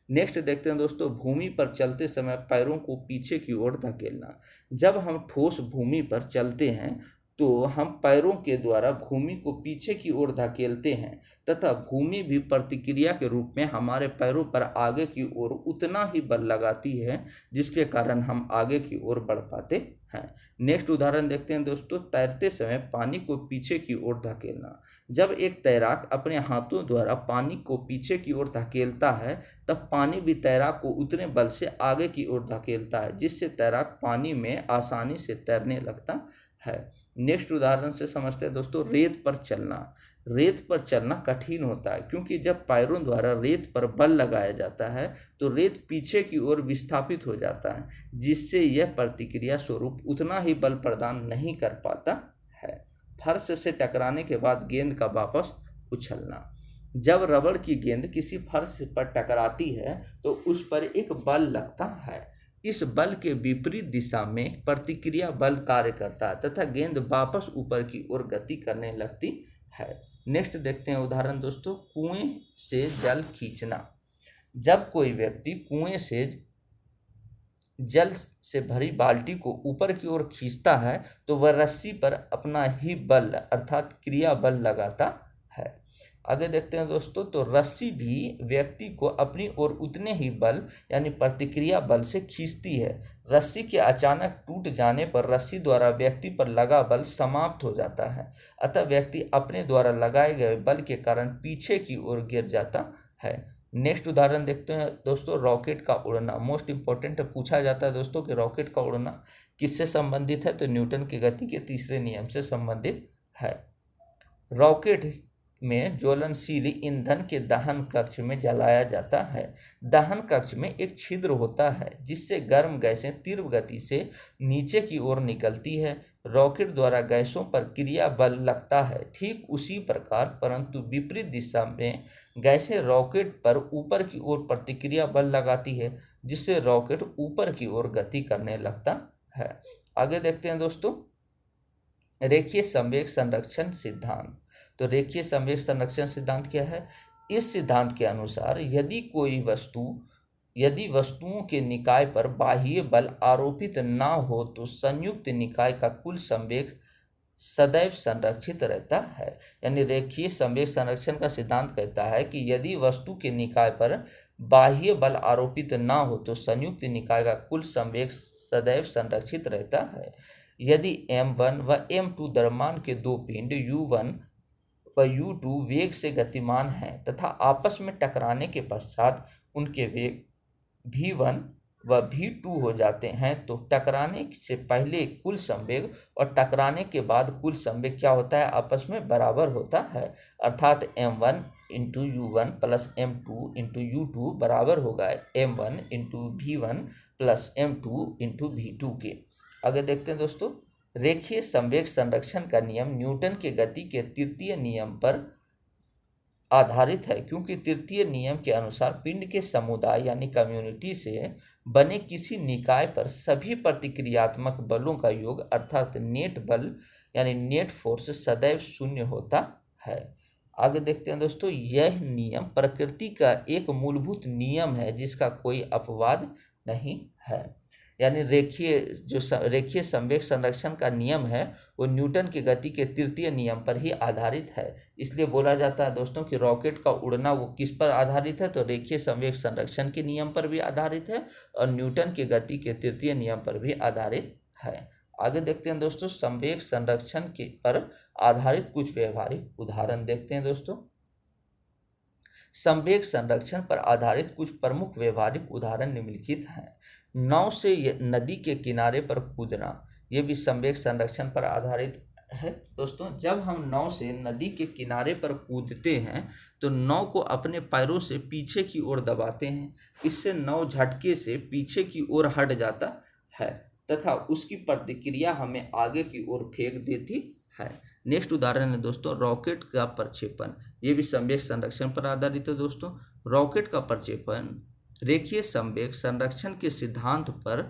नेक्स्ट देखते हैं दोस्तों, भूमि पर चलते समय पैरों को पीछे की ओर धकेलना। जब हम ठोस भूमि पर चलते हैं तो हम पैरों के द्वारा भूमि को पीछे की ओर धकेलते हैं तथा भूमि भी प्रतिक्रिया के रूप में हमारे पैरों पर आगे की ओर उतना ही बल लगाती है जिसके कारण हम आगे की ओर बढ़ पाते हैं। नेक्स्ट उदाहरण देखते हैं दोस्तों, तैरते समय पानी को पीछे की ओर धकेलना। जब एक तैराक अपने हाथों द्वारा पानी को पीछे की ओर धकेलता है तब पानी भी तैराक को उतने बल से आगे की ओर धकेलता है जिससे तैराक पानी में आसानी से तैरने लगता है। नेक्स्ट उदाहरण से समझते हैं दोस्तों, रेत पर चलना। रेत पर चलना कठिन होता है क्योंकि जब पैरों द्वारा रेत पर बल लगाया जाता है तो रेत पीछे की ओर विस्थापित हो जाता है जिससे यह प्रतिक्रिया स्वरूप उतना ही बल प्रदान नहीं कर पाता है। फर्श से टकराने के बाद गेंद का वापस उछलना। जब रबड़ की गेंद किसी फर्श पर टकराती है तो उस पर एक बल लगता है। इस बल के विपरीत दिशा में प्रतिक्रिया बल कार्य करता है तथा गेंद वापस ऊपर की ओर गति करने लगती है। नेक्स्ट देखते हैं उदाहरण दोस्तों, कुएं से जल खींचना। जब कोई व्यक्ति कुएं से जल से भरी बाल्टी को ऊपर की ओर खींचता है तो वह रस्सी पर अपना ही बल अर्थात क्रिया बल लगाता है। आगे देखते हैं दोस्तों, तो रस्सी भी व्यक्ति को अपनी ओर उतने ही बल यानी प्रतिक्रिया बल से खींचती है। रस्सी के अचानक टूट जाने पर रस्सी द्वारा व्यक्ति पर लगा बल समाप्त हो जाता है, अतः व्यक्ति अपने द्वारा लगाए गए बल के कारण पीछे की ओर गिर जाता है। नेक्स्ट उदाहरण देखते हैं दोस्तों, रॉकेट का उड़ना। मोस्ट इंपॉर्टेंट पूछा जाता है दोस्तों कि रॉकेट का उड़ना किससे संबंधित है, तो न्यूटन की गति के तीसरे नियम से संबंधित है। रॉकेट में ज्वलनशील ईंधन के दहन कक्ष में जलाया जाता है। दहन कक्ष में एक छिद्र होता है जिससे गर्म गैसें तीव्र गति से नीचे की ओर निकलती है। रॉकेट द्वारा गैसों पर क्रिया बल लगता है। ठीक उसी प्रकार परंतु विपरीत दिशा में गैसें रॉकेट पर ऊपर की ओर प्रतिक्रिया बल लगाती है जिससे रॉकेट ऊपर की ओर गति करने लगता है। आगे देखते हैं दोस्तों, रेखीय संवेग संरक्षण सिद्धांत। तो रेखीय संवेग संरक्षण सिद्धांत क्या है? इस सिद्धांत के अनुसार यदि वस्तुओं के निकाय पर बाह्य बल आरोपित ना हो तो संयुक्त निकाय का कुल संवेग सदैव संरक्षित रहता है। यानी रेखीय संवेग संरक्षण का सिद्धांत कहता है कि यदि वस्तु के निकाय पर बाह्य बल आरोपित ना हो तो संयुक्त निकाय का कुल संवेग सदैव संरक्षित रहता है। यदि m1 व m2 द्रव्यमान के दो पिंड u1 व u2 वेग से गतिमान हैं तथा आपस में टकराने के पश्चात उनके वेग v1 व v2 हो जाते हैं तो टकराने से पहले कुल संवेग और टकराने के बाद कुल संवेग क्या होता है? आपस में बराबर होता है। अर्थात m1 into u1 plus m2 into u2 बराबर होगा m1 into v1 plus m2 into v2 के। आगे देखते हैं दोस्तों, रेखीय संवेग संरक्षण का नियम न्यूटन के गति के तृतीय नियम पर आधारित है क्योंकि तृतीय नियम के अनुसार पिंड के समुदाय यानी कम्युनिटी से बने किसी निकाय पर सभी प्रतिक्रियात्मक बलों का योग अर्थात नेट बल यानी नेट फोर्स सदैव शून्य होता है। आगे देखते हैं दोस्तों, यह नियम प्रकृति का एक मूलभूत नियम है जिसका कोई अपवाद नहीं है। यानी रेखीय संवेग संरक्षण का नियम है वो न्यूटन की गति के तृतीय नियम पर ही आधारित है। इसलिए बोला जाता है दोस्तों कि रॉकेट का उड़ना वो किस पर आधारित है, तो रेखीय संवेग संरक्षण के नियम पर भी आधारित है और न्यूटन की गति के तृतीय नियम पर भी आधारित है। आगे देखते हैं दोस्तों, संवेग संरक्षण के पर आधारित कुछ व्यवहारिक उदाहरण देखते हैं दोस्तों। संवेग संरक्षण पर आधारित कुछ प्रमुख व्यवहारिक उदाहरण निम्नलिखित हैं। नाव से नदी के किनारे पर कूदना, ये भी संवेग संरक्षण पर आधारित है दोस्तों। जब हम नाव से नदी के किनारे पर कूदते हैं तो नाव को अपने पैरों से पीछे की ओर दबाते हैं। इससे नाव झटके से पीछे की ओर हट जाता है तथा उसकी प्रतिक्रिया हमें आगे की ओर फेंक देती है। नेक्स्ट उदाहरण है दोस्तों, रॉकेट का प्रक्षेपण। ये भी संवेग संरक्षण पर आधारित है दोस्तों। रॉकेट का प्रक्षेपण रेखीय संवेग संरक्षण के सिद्धांत पर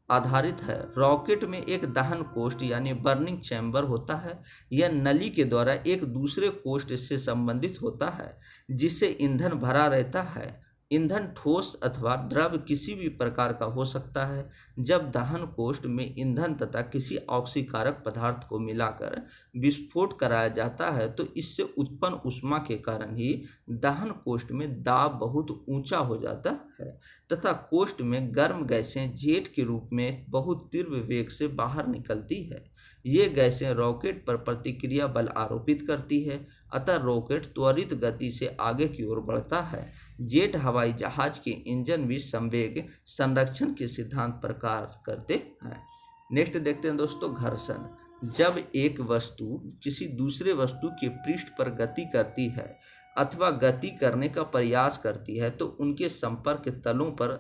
आधारित है। रॉकेट में एक दहन कोष्ठ यानी बर्निंग चैम्बर होता है। यह नली के द्वारा एक दूसरे कोष्ठ से संबंधित होता है जिससे ईंधन भरा रहता है। ईंधन ठोस अथवा द्रव किसी भी प्रकार का हो सकता है। जब दहन कोष्ठ में ईंधन तथा किसी ऑक्सीकारक पदार्थ को मिलाकर विस्फोट कराया जाता है तो इससे उत्पन्न ऊष्मा के कारण ही दहन कोष्ठ में दाब बहुत ऊंचा हो जाता है तथा कोष्ठ में गर्म गैसें जेट के रूप में बहुत तीव्र वेग से बाहर निकलती है। ये गैसें रॉकेट पर प्रतिक्रिया बल आरोपित करती है, अतः रॉकेट त्वरित गति से आगे की ओर बढ़ता है। जेट हवाई जहाज के इंजन भी संवेग संरक्षण के सिद्धांत पर कार्य करते हैं। नेक्स्ट देखते हैं दोस्तों, घर्षण। जब एक वस्तु किसी दूसरे वस्तु के पृष्ठ पर गति करती है अथवा गति करने का प्रयास करती है तो उनके संपर्क तलों पर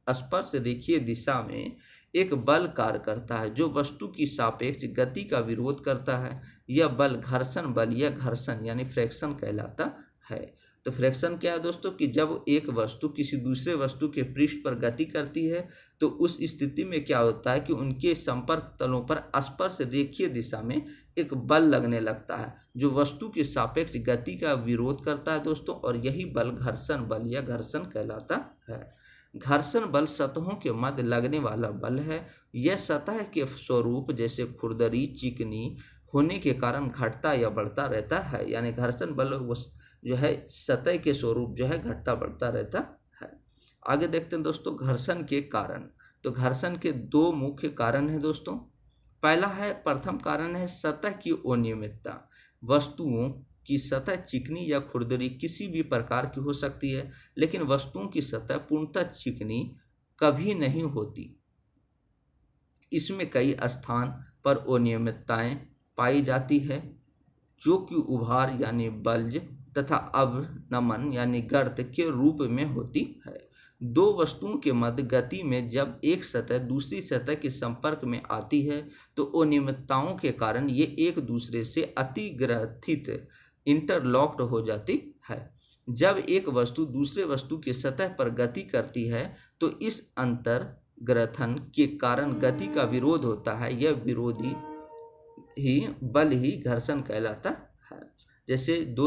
स्पर्श रेखीय दिशा में एक बल कार्य करता है जो वस्तु की सापेक्ष गति का विरोध करता है। यह बल घर्षण बल या घर्षण यानी फ्रिक्शन कहलाता है। तो फ्रिक्शन क्या है दोस्तों कि जब एक वस्तु किसी दूसरे वस्तु के पृष्ठ पर गति करती है तो उस स्थिति में क्या होता है कि उनके संपर्क तलों पर स्पर्श रेखीय दिशा में एक बल लगने लगता है जो वस्तु के सापेक्ष गति का विरोध करता है दोस्तों, और यही बल घर्षण बल या घर्षण कहलाता है। घर्षण बल सतहों के मध्य लगने वाला बल है। यह सतह के स्वरूप जैसे खुरदरी चिकनी होने के कारण घटता या बढ़ता रहता है, यानी घर्षण बल जो है सतह के स्वरूप जो है घटता बढ़ता रहता है। आगे देखते हैं दोस्तों घर्षण के कारण। तो घर्षण के दो मुख्य कारण हैं दोस्तों। प्रथम कारण है सतह की अनियमितता। वस्तुओं की सतह चिकनी या खुरदरी किसी भी प्रकार की हो सकती है, लेकिन वस्तुओं की सतह पूर्णतः चिकनी कभी नहीं होती। इसमें कई स्थान पर अनियमितताएं पाई जाती है जो कि उभार यानी बल्ज तथा अवनमन यानी गर्त के रूप में होती है। दो वस्तुओं के मध्य गति में जब एक सतह दूसरी सतह के संपर्क में आती है तो अनियमितताओं के कारण ये एक दूसरे से अतिग्रथित इंटरलॉक्ड हो जाती है। जब एक वस्तु दूसरे वस्तु की सतह पर गति करती है तो इस अंतर ग्रथन के कारण गति का विरोध होता है। यह विरोधी ही बल ही घर्षण कहलाता है। जैसे दो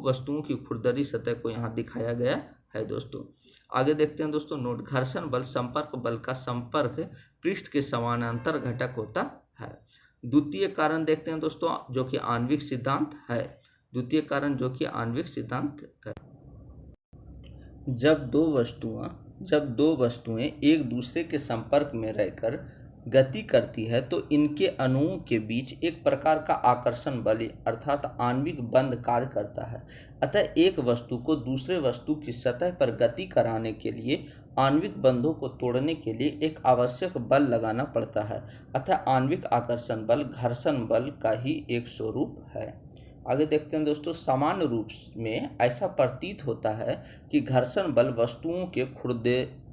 वस्तुओं की खुरदरी सतह को यहाँ दिखाया गया है दोस्तों। आगे देखते हैं दोस्तों नोट। घर्षण बल संपर्क बल का संपर्क पृष्ठ के समानांतर घटक होता है। द्वितीय कारण देखते हैं दोस्तों जो कि आणविक सिद्धांत है। द्वितीय कारण जो कि आणविक सिद्धांत है। जब दो वस्तुएं एक दूसरे के संपर्क में रहकर गति करती है तो इनके अणुओं के बीच एक प्रकार का आकर्षण बल अर्थात आणविक बंध कार्य करता है। अतः एक वस्तु को दूसरे वस्तु की सतह पर गति कराने के लिए आणविक बंधों को तोड़ने के लिए एक आवश्यक बल लगाना पड़ता है। अतः आणविक आकर्षण बल घर्षण बल का ही एक स्वरूप है। आगे देखते हैं दोस्तों। सामान्य रूप में ऐसा प्रतीत होता है कि घर्षण बल वस्तुओं के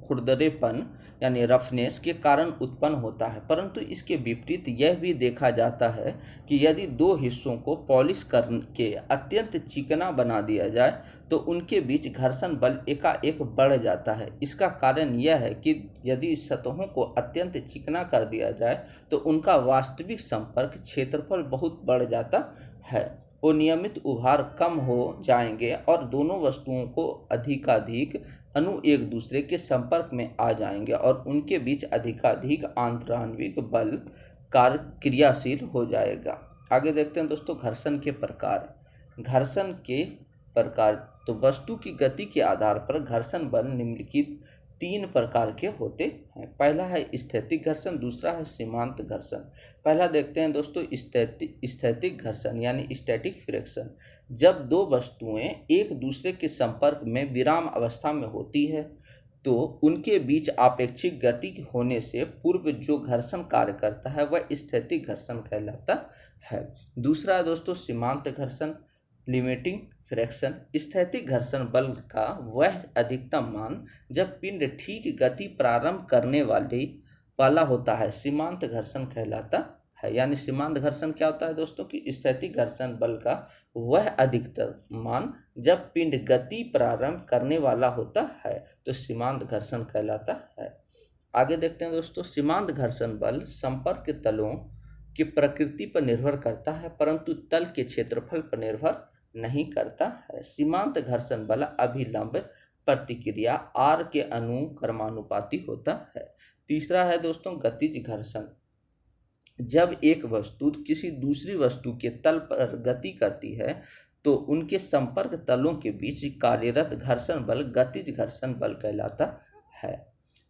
खुरदरेपन यानी रफनेस के कारण उत्पन्न होता है, परंतु इसके विपरीत यह भी देखा जाता है कि यदि दो हिस्सों को पॉलिश करके अत्यंत चिकना बना दिया जाए तो उनके बीच घर्षण बल एकाएक बढ़ जाता है। इसका कारण यह है कि यदि सतहों को अत्यंत चिकना कर दिया जाए तो उनका वास्तविक संपर्क क्षेत्रफल बहुत बढ़ जाता है, अनियमित उभार कम हो जाएंगे और दोनों वस्तुओं को अधिकाधिक अणु एक दूसरे के संपर्क में आ जाएंगे और उनके बीच अधिकाधिक आंतराणविक बल कार्य क्रियाशील हो जाएगा। आगे देखते हैं दोस्तों घर्षण के प्रकार। घर्षण के प्रकार तो वस्तु की गति के आधार पर घर्षण बल निम्नलिखित 3 प्रकार के होते हैं। पहला है स्थैतिक घर्षण, दूसरा है सीमांत घर्षण। पहला देखते हैं दोस्तों स्थैतिक घर्षण यानी स्टैटिक फ्रिक्शन। जब दो वस्तुएं एक दूसरे के संपर्क में विराम अवस्था में होती है तो उनके बीच आपेक्षिक गति होने से पूर्व जो घर्षण कार्य करता है वह स्थैतिक घर्षण कहलाता है। दूसरा है दोस्तों सीमांत घर्षण लिमिटिंग फ्रिक्शन। स्थैतिक घर्षण बल का वह अधिकतम मान जब पिंड ठीक गति प्रारंभ करने वाला होता है सीमांत घर्षण कहलाता है। यानी सीमांत घर्षण क्या होता है दोस्तों कि स्थैतिक घर्षण बल का वह अधिकतम मान जब पिंड गति प्रारंभ करने वाला होता है तो सीमांत घर्षण कहलाता है। आगे देखते हैं दोस्तों सीमांत घर्षण बल संपर्क तलों की प्रकृति पर निर्भर करता है परंतु तल के क्षेत्रफल पर निर्भर नहीं करता है। सीमांत घर्षण बल अभिलंब प्रतिक्रिया R के अनुक्रमानुपाती होता है। तीसरा है दोस्तों गतिज घर्षण। जब एक वस्तु किसी दूसरी वस्तु के तल पर गति करती है तो उनके संपर्क तलों के बीच कार्यरत घर्षण बल गतिज घर्षण बल कहलाता है।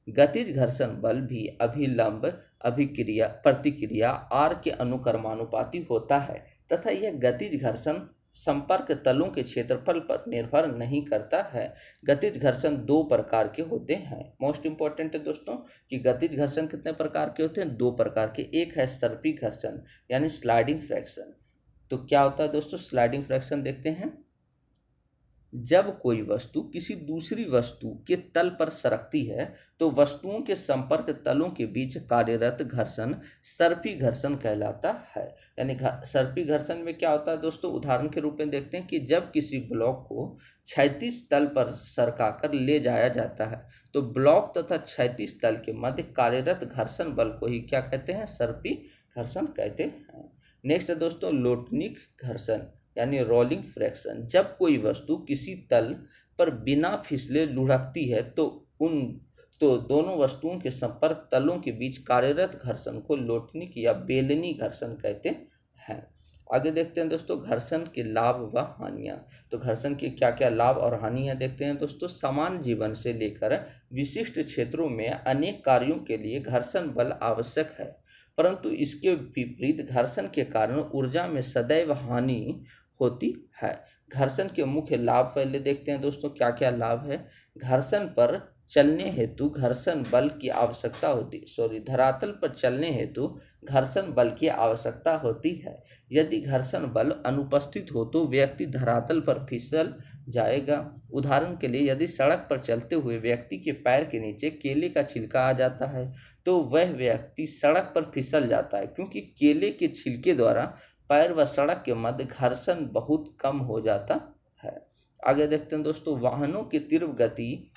गतिज घर्षण बल भी अभिलंब प्रतिक्रिया R के अनुक्रमानुपाती होता है तथा यह गतिज घर्षण संपर्क तलों के क्षेत्रफल पर निर्भर नहीं करता है। गतिज घर्षण 2 प्रकार के होते हैं। मोस्ट इंपॉर्टेंट है दोस्तों कि गतिज घर्षण कितने प्रकार के होते हैं? 2 प्रकार के। एक है सर्पी घर्षण यानी स्लाइडिंग फ्रैक्शन। तो क्या होता है दोस्तों स्लाइडिंग फ्रैक्शन देखते हैं। जब कोई वस्तु किसी दूसरी वस्तु के तल पर सरकती है तो वस्तुओं के संपर्क तलों के बीच कार्यरत घर्षण सर्पी घर्षण कहलाता है। यानी सर्पी घर्षण में क्या होता है दोस्तों, उदाहरण के रूप में देखते हैं कि जब किसी ब्लॉक को क्षैतिज तल पर सरकाकर ले जाया जाता है तो ब्लॉक तथा क्षैतिज तल के मध्य कार्यरत घर्षण बल को ही क्या कहते हैं, सर्पी घर्षण कहते हैं। नेक्स्ट है दोस्तों लोटनिक घर्षण यानी रोलिंग फ्रैक्शन। जब कोई वस्तु किसी तल पर बिना फिसले लुढ़कती है तो दोनों वस्तुओं के संपर्क तलों के बीच कार्यरत घर्षण को लोटनिक या बेलनी घर्षण कहते हैं। आगे देखते हैं दोस्तों घर्षण के लाभ व हानियाँ। तो घर्षण के क्या क्या लाभ और हानियाँ देखते हैं दोस्तों। समान जीवन से लेकर विशिष्ट क्षेत्रों में अनेक कार्यों के लिए घर्षण बल आवश्यक है, परंतु इसके विपरीत घर्षण के कारण ऊर्जा में सदैव हानि होती है। घर्षण के मुख्य लाभ पहले देखते हैं दोस्तों, क्या क्या लाभ है। घर्षण पर चलने हेतु घर्षण बल की आवश्यकता होती धरातल पर चलने हेतु घर्षण बल की आवश्यकता होती है। यदि घर्षण बल अनुपस्थित हो तो व्यक्ति धरातल पर फिसल जाएगा। उदाहरण के लिए यदि सड़क पर चलते हुए व्यक्ति के पैर के नीचे केले का छिलका आ जाता है तो वह व्यक्ति सड़क पर फिसल जाता है, क्योंकि केले के छिलके द्वारा पैर व सड़क के मध्य घर्षण बहुत कम हो जाता है। आगे देखते हैं दोस्तों वाहनों की तीव्र गति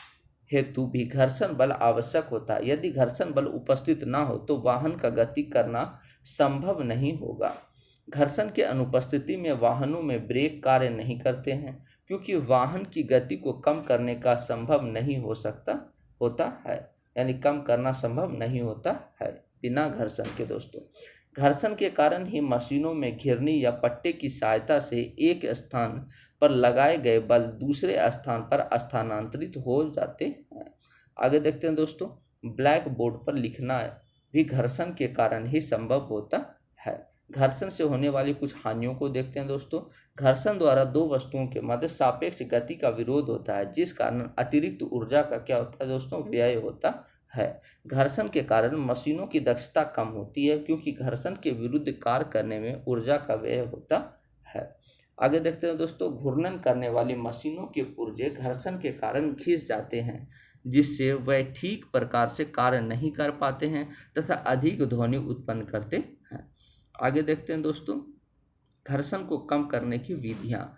हेतु भी घर्षण बल आवश्यक होता है। यदि घर्षण बल उपस्थित ना हो तो वाहन का गति करना संभव नहीं होगा। घर्षण के अनुपस्थिति में वाहनों में ब्रेक कार्य नहीं करते हैं, क्योंकि वाहन की गति को कम करने का संभव नहीं होता है, यानी कम करना संभव नहीं होता है बिना घर्षण के। दोस्तों घर्षण के कारण ही मशीनों में घिरनी या पट्टे की सहायता से एक स्थान पर लगाए गए बल दूसरे स्थान पर स्थानांतरित हो जाते हैं। आगे देखते हैं दोस्तों ब्लैक बोर्ड पर लिखना भी घर्षण के कारण ही संभव होता है। घर्षण से होने वाली कुछ हानियों को देखते हैं दोस्तों। घर्षण द्वारा दो वस्तुओं के मध्य सापेक्ष गति का विरोध होता है, जिस कारण अतिरिक्त ऊर्जा का क्या होता है दोस्तों, व्यय होता है। घर्षण के कारण मशीनों की दक्षता कम होती है, क्योंकि घर्षण के विरुद्ध कार्य करने में ऊर्जा का व्यय होता है। आगे देखते हैं दोस्तों घूर्णन करने वाली मशीनों के पुर्जे घर्षण के कारण घिस जाते हैं, जिससे वह ठीक प्रकार से कार्य नहीं कर पाते हैं तथा अधिक ध्वनि उत्पन्न करते हैं। आगे देखते हैं दोस्तों घर्षण को कम करने की विधियाँ।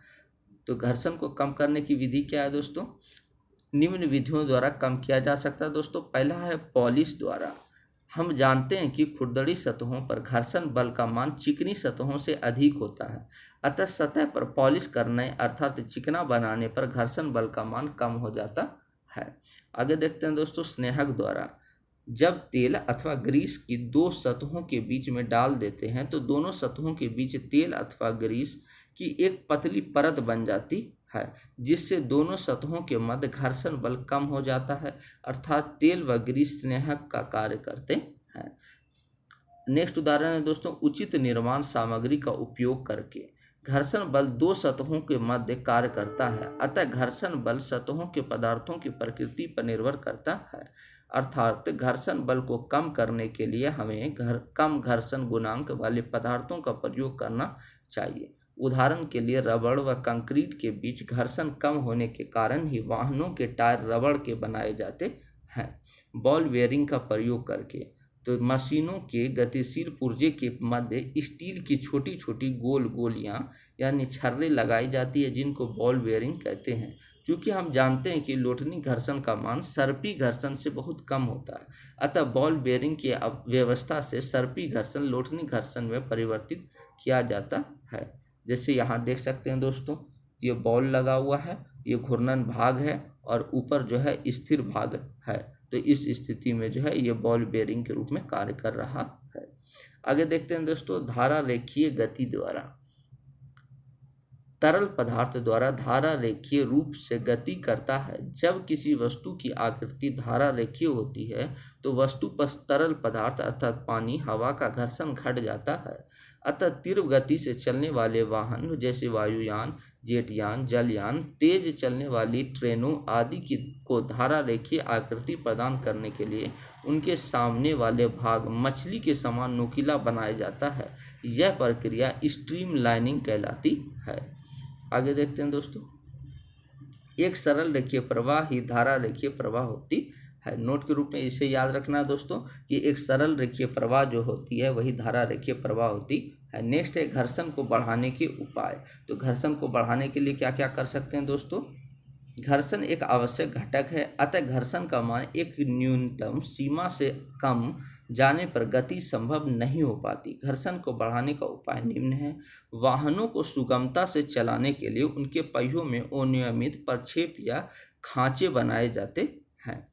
तो घर्षण को कम करने की विधि क्या है दोस्तों, निम्न विधियों द्वारा कम किया जा सकता है दोस्तों। पहला है पॉलिश द्वारा। हम जानते हैं कि खुरदरी सतहों पर घर्षण बल का मान चिकनी सतहों से अधिक होता है, अतः सतह पर पॉलिश करने अर्थात चिकना बनाने पर घर्षण बल का मान कम हो जाता है। आगे देखते हैं दोस्तों स्नेहक द्वारा। जब तेल अथवा ग्रीस की दो सतहों के बीच में डाल देते हैं तो दोनों सतहों के बीच तेल अथवा ग्रीस की एक पतली परत बन जाती है, जिससे दोनों सतहों के मध्य घर्षण बल कम हो जाता है, अर्थात तेल व ग्रीस स्नेहक का कार्य करते हैं। नेक्स्ट उदाहरण है दोस्तों उचित निर्माण सामग्री का उपयोग करके। घर्षण बल दो सतहों के मध्य कार्य करता है, अतः घर्षण बल सतहों के पदार्थों की प्रकृति पर निर्भर करता है, अर्थात घर्षण बल को कम करने के लिए हमें कम घर्षण गुणांक वाले पदार्थों का प्रयोग करना चाहिए। उदाहरण के लिए रबड़ व कंक्रीट के बीच घर्षण कम होने के कारण ही वाहनों के टायर रबड़ के बनाए जाते हैं। बॉल बेयरिंग का प्रयोग करके। तो मशीनों के गतिशील पुर्जे के मध्य स्टील की छोटी छोटी गोल गोलियां यानी छर्रे लगाई जाती है, जिनको बॉल बेयरिंग कहते हैं। क्योंकि हम जानते हैं कि लोटनी घर्षण का मान सर्पी घर्षण से बहुत कम होता है, अतः बॉल बेयरिंग की व्यवस्था से सर्पी घर्षण लोटनी घर्षण में परिवर्तित किया जाता है। जैसे यहाँ देख सकते हैं दोस्तों ये बॉल लगा हुआ है, ये घूर्णन भाग है और ऊपर जो है स्थिर भाग है। तो इस स्थिति में जो है ये बॉल बेयरिंग के रूप में कार्य कर रहा है। आगे देखते हैं दोस्तों धारा रेखीय गति द्वारा। तरल पदार्थ द्वारा धारा रेखीय रूप से गति करता है। जब किसी वस्तु की आकृति धारा रेखीय होती है तो वस्तु पर तरल पदार्थ अर्थात पानी हवा का घर्षण घट जाता है। अतः तीव्र गति से चलने वाले वाहन जैसे वायुयान, जेटयान, जलयान, तेज चलने वाली ट्रेनों आदि को धारा रेखीय आकृति प्रदान करने के लिए उनके सामने वाले भाग मछली के समान नुकीला बनाया जाता है। यह प्रक्रिया स्ट्रीम लाइनिंग कहलाती है। आगे देखते हैं दोस्तों एक सरल रेखीय प्रवाह ही धारा रेखीय प्रवाह होती है। नोट के रूप में इसे याद रखना है दोस्तों कि एक सरल रेखीय प्रवाह जो होती है वही धारा रेखीय प्रवाह होती है। नेक्स्ट है घर्षण को बढ़ाने के उपाय। तो घर्षण को बढ़ाने के लिए क्या क्या कर सकते हैं दोस्तों? घर्षण एक आवश्यक घटक है, अतः घर्षण का मान एक न्यूनतम सीमा से कम जाने पर गति संभव नहीं हो पाती। घर्षण को बढ़ाने का उपाय निम्न है। वाहनों को सुगमता से चलाने के लिए उनके पहियों में अनियमित प्रक्षेप या खांचे बनाए जाते हैं।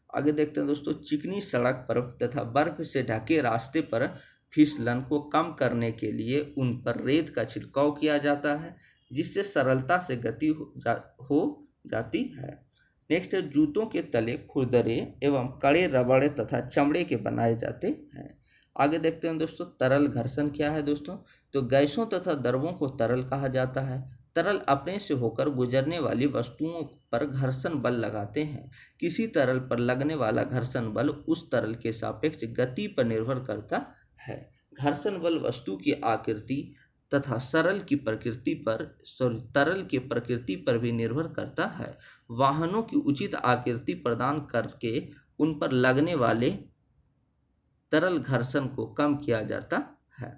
आगे देखते हैं दोस्तों, चिकनी सड़क पर तथा बर्फ से ढके रास्ते पर फिसलन को कम करने के लिए उन पर रेत का छिड़काव किया जाता है, जिससे सरलता से गति हो जाती है। नेक्स्ट है, जूतों के तले खुरदरे एवं कड़े रबड़ तथा चमड़े के बनाए जाते हैं। आगे देखते हैं दोस्तों, तरल घर्षण क्या है दोस्तों? तो गैसों तथा द्रवों को तरल कहा जाता है। तरल अपने से होकर गुजरने वाली वस्तुओं पर घर्षण बल लगाते हैं। किसी तरल पर लगने वाला घर्षण बल उस तरल के सापेक्ष गति पर निर्भर करता है। घर्षण बल वस्तु की आकृति तथा तरल की प्रकृति पर भी निर्भर करता है। वाहनों की उचित आकृति प्रदान करके उन पर लगने वाले तरल घर्षण को कम किया जाता है।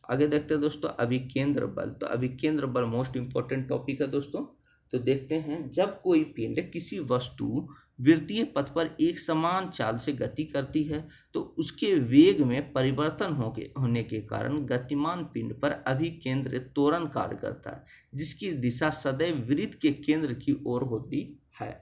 आगे देखते हैं दोस्तों, अभिकेंद्र बल। तो अभिकेंद्र बल मोस्ट इंपॉर्टेंट टॉपिक है दोस्तों। तो देखते हैं, जब कोई पिंड किसी वस्तु वृत्तीय पथ पर एक समान चाल से गति करती है तो उसके वेग में परिवर्तन होने के कारण गतिमान पिंड पर अभिकेंद्र त्वरण कार्य करता है, जिसकी दिशा सदैव वृत्त के केंद्र की ओर होती है।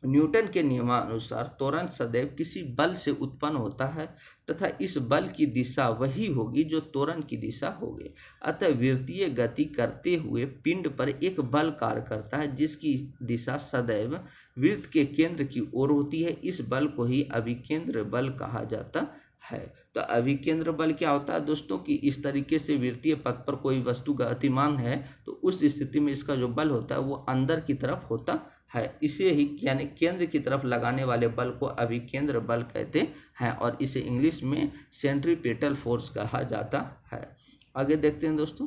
न्यूटन के नियमानुसार त्वरण सदैव किसी बल से उत्पन्न होता है तथा इस बल की दिशा वही होगी जो त्वरण की दिशा होगी। अतः वृत्तीय गति करते हुए पिंड पर एक बल कार्य करता है, जिसकी दिशा सदैव वृत्त के केंद्र की ओर होती है। इस बल को ही अभिकेंद्र बल कहा जाता है। तो अभिकेंद्र बल क्या होता है दोस्तों कि इस तरीके से वृत्तीय पथ पर कोई वस्तु गतिमान है तो उस स्थिति में इसका जो बल होता है वो अंदर की तरफ होता है। इसे ही यानी केंद्र की तरफ लगाने वाले बल को अभिकेंद्र बल कहते हैं और इसे इंग्लिश में सेंट्रीपेटल फोर्स कहा जाता है। आगे देखते हैं दोस्तों,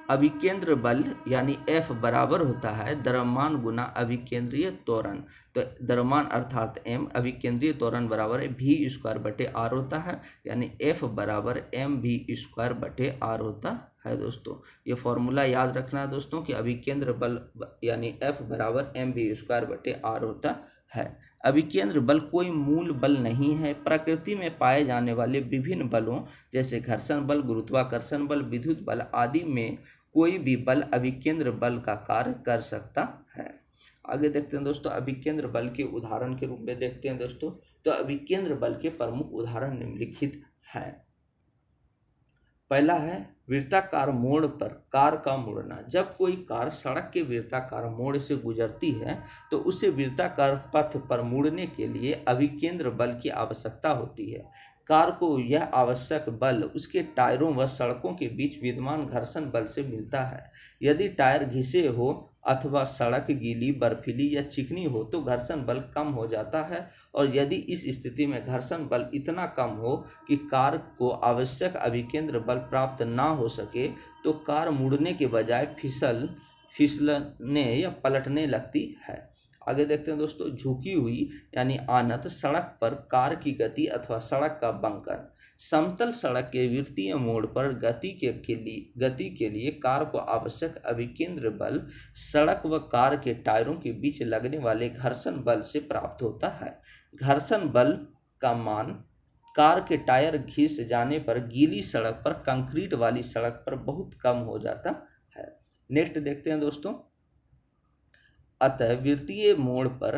अभिकेंद्र बल यानी F बराबर होता है द्रव्यमान गुना अभिकेंद्रीय त्वरण। तो द्रव्यमान अर्थात m, अभिकेंद्रीय त्वरण बराबर है v²/r होता है, यानी F बराबर mv²/r होता है दोस्तों। ये फॉर्मूला याद रखना है दोस्तों कि अभिकेंद्र बल यानी F बराबर mv²/r होता है। अभिकेंद्र बल कोई मूल बल नहीं है। प्रकृति में पाए जाने वाले विभिन्न बलों जैसे घर्षण बल, गुरुत्वाकर्षण बल, विद्युत बल आदि में कोई भी बल अभिकेंद्र बल का कार्य कर सकता है। आगे देखते हैं दोस्तों, अभिकेंद्र बल के उदाहरण के रूप में देखते हैं दोस्तों। तो अभिकेंद्र बल के प्रमुख उदाहरण निम्नलिखित हैं। पहला है वृत्ताकार मोड़ पर कार का मुड़ना। जब कोई कार सड़क के वृत्ताकार मोड़ से गुजरती है तो उसे वृत्ताकार पथ पर मुड़ने के लिए अभिकेंद्र बल की आवश्यकता होती है। कार को यह आवश्यक बल उसके टायरों व सड़कों के बीच विद्यमान घर्षण बल से मिलता है। यदि टायर घिसे हो अथवा सड़क गीली, बर्फीली या चिकनी हो तो घर्षण बल कम हो जाता है, और यदि इस स्थिति में घर्षण बल इतना कम हो कि कार को आवश्यक अभिकेंद्र बल प्राप्त ना हो सके तो कार मुड़ने के बजाय फिसलने या पलटने लगती है। आगे देखते हैं दोस्तों, झुकी हुई यानी आनत सड़क पर कार की गति अथवा सड़क का बंकन। समतल सड़क के वृत्तीय मोड़ पर गति के लिए कार को आवश्यक अभिकेंद्र बल सड़क व कार के टायरों के बीच लगने वाले घर्षण बल से प्राप्त होता है। घर्षण बल का मान कार के टायर घिस जाने पर गीली सड़क पर, कंक्रीट वाली सड़क पर बहुत कम हो जाता है। नेक्स्ट देखते हैं दोस्तों, अतः वृत्तीय मोड़ पर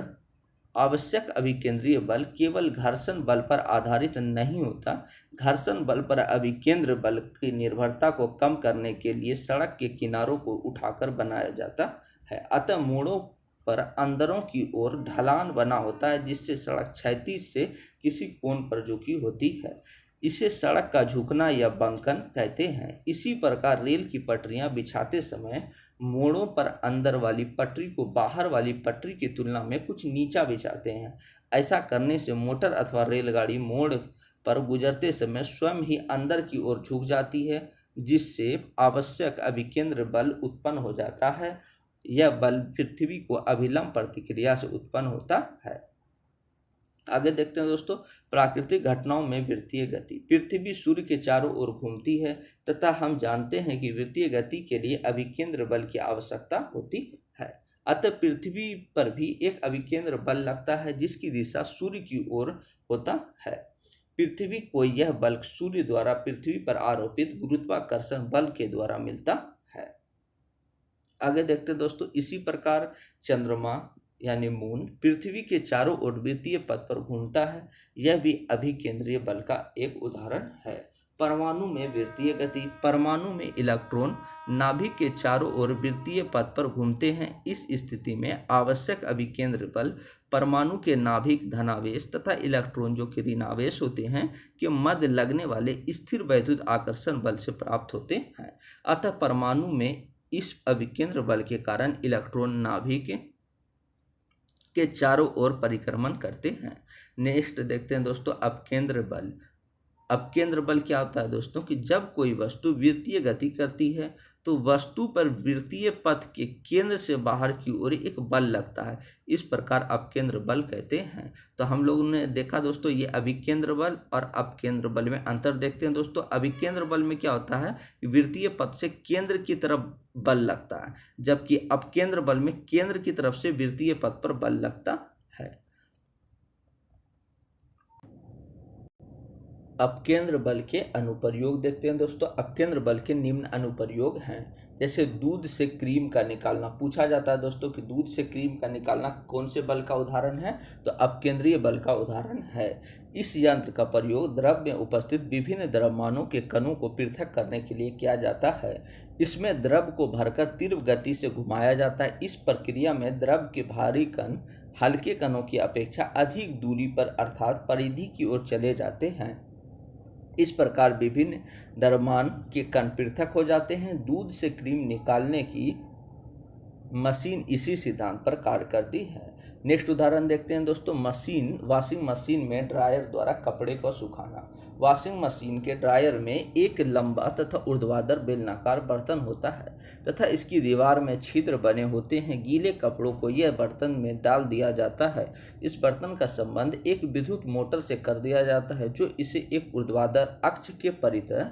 आवश्यक अभिकेंद्रीय बल केवल घर्षण बल पर आधारित नहीं होता। घर्षण बल पर अभिकेंद्र बल की निर्भरता को कम करने के लिए सड़क के किनारों को उठाकर बनाया जाता है। अतः मोड़ों पर अंदरों की ओर ढलान बना होता है, जिससे सड़क क्षैतिज से किसी कोण पर झुकी होती है। इसे सड़क का झुकना या बंकन कहते हैं। इसी प्रकार रेल की पटरियां बिछाते समय मोड़ों पर अंदर वाली पटरी को बाहर वाली पटरी की तुलना में कुछ नीचा बिछाते हैं। ऐसा करने से मोटर अथवा रेलगाड़ी मोड़ पर गुजरते समय स्वयं ही अंदर की ओर झुक जाती है। जिससे आवश्यक अभिकेंद्र बल उत्पन्न हो जाता है। यह बल पृथ्वी को अभिलंब प्रतिक्रिया से उत्पन्न होता है। आगे देखते हैं दोस्तों, प्राकृतिक घटनाओं में वृत्तीय गति। पृथ्वी सूर्य के चारों ओर घूमती है तथा हम जानते हैं कि वृत्तीय गति के लिए अभिकेंद्र बल की आवश्यकता होती है। अतः पृथ्वी पर भी एक अभिकेंद्र बल लगता है जिसकी दिशा सूर्य की ओर होता है। पृथ्वी को यह बल सूर्य द्वारा पृथ्वी पर आरोपित गुरुत्वाकर्षण बल के द्वारा मिलता है। आगे देखते हैं दोस्तों, इसी प्रकार चंद्रमा यानी मून पृथ्वी के चारों ओर वृत्तीय पथ पर घूमता है। यह भी अभिकेंद्रीय बल का एक उदाहरण है। परमाणु में वृत्तीय गति। परमाणु में इलेक्ट्रॉन नाभिक के चारों ओर वृत्तीय पथ पर घूमते हैं। इस स्थिति में आवश्यक अभिकेंद्र बल परमाणु के नाभिक धनावेश तथा इलेक्ट्रॉन जो कि ऋणावेश होते हैं के मध्य लगने वाले स्थिर वैद्युत आकर्षण बल से प्राप्त होते हैं। अतः परमाणु में इस अभिकेंद्र बल के कारण इलेक्ट्रॉन नाभिक के चारों ओर परिक्रमण करते हैं। नेक्स्ट देखते हैं दोस्तों, अपकेंद्र बल। अपकेंद्र बल क्या होता है दोस्तों कि जब कोई वस्तु वृत्तीय गति करती है तो वस्तु पर वृत्तीय पथ के केंद्र से बाहर की ओर एक बल लगता है। इस प्रकार अपकेंद्र बल कहते हैं। तो हम लोगों ने देखा दोस्तों, ये अभिकेंद्र बल और अपकेंद्र बल में अंतर देखते हैं दोस्तों। अभिकेंद्र बल में क्या होता है कि वृत्तीय पथ से केंद्र की तरफ बल लगता है, जबकि अपकेंद्र बल में केंद्र की तरफ से वृत्तीय पथ पर बल लगता है। अपकेंद्र बल के अनुप्रयोग देखते हैं दोस्तों। अपकेंद्र बल के निम्न अनुप्रयोग हैं। जैसे दूध से क्रीम का निकालना। पूछा जाता है दोस्तों कि दूध से क्रीम का निकालना कौन से बल का उदाहरण है, तो अपकेंद्रीय बल का उदाहरण है। इस यंत्र का प्रयोग द्रव में उपस्थित विभिन्न द्रव्यमानों के कणों को पृथक करने के लिए किया जाता है। इसमें द्रव को भरकर तीव्र गति से घुमाया जाता है। इस प्रक्रिया में द्रव के भारी कण हल्के कणों की अपेक्षा अधिक दूरी पर अर्थात परिधि की ओर चले जाते हैं। इस प्रकार विभिन्न द्रव्यमान के कण पृथक हो जाते हैं। दूध से क्रीम निकालने की मशीन इसी सिद्धांत पर कार्य करती है। नेक्स्ट उदाहरण देखते हैं दोस्तों, वॉशिंग मशीन में ड्रायर द्वारा कपड़े को सुखाना। वॉशिंग मशीन के ड्रायर में एक लंबा तथा ऊर्ध्वाधर बेलनाकार बर्तन होता है तथा इसकी दीवार में छिद्र बने होते हैं। गीले कपड़ों को यह बर्तन में डाल दिया जाता है। इस बर्तन का संबंध एक विद्युत मोटर से कर दिया जाता है जो इसे एक ऊर्ध्वाधर अक्ष के परितः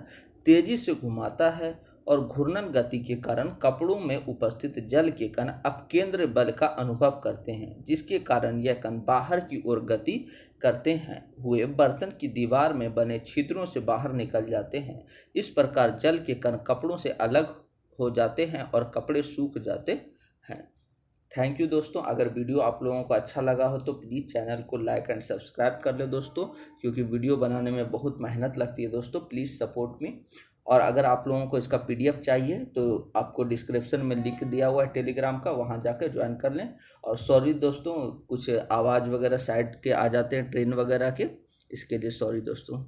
तेजी से घुमाता है और घूर्णन गति के कारण कपड़ों में उपस्थित जल के कण अपकेंद्र बल का अनुभव करते हैं, जिसके कारण यह कण बाहर की ओर गति करते हैं हुए बर्तन की दीवार में बने छिद्रों से बाहर निकल जाते हैं। इस प्रकार जल के कण कपड़ों से अलग हो जाते हैं और कपड़े सूख जाते हैं। थैंक यू दोस्तों। अगर वीडियो आप लोगों को अच्छा लगा हो तो प्लीज़ चैनल को लाइक एंड सब्सक्राइब कर ले दोस्तों, क्योंकि वीडियो बनाने में बहुत मेहनत लगती है दोस्तों। Please support me. और अगर आप लोगों को इसका PDF चाहिए तो आपको डिस्क्रिप्शन में लिंक दिया हुआ है टेलीग्राम का, वहां जाकर ज्वाइन कर लें। और सॉरी दोस्तों, कुछ आवाज़ वगैरह साइड के आ जाते हैं ट्रेन वगैरह के, इसके लिए सॉरी दोस्तों।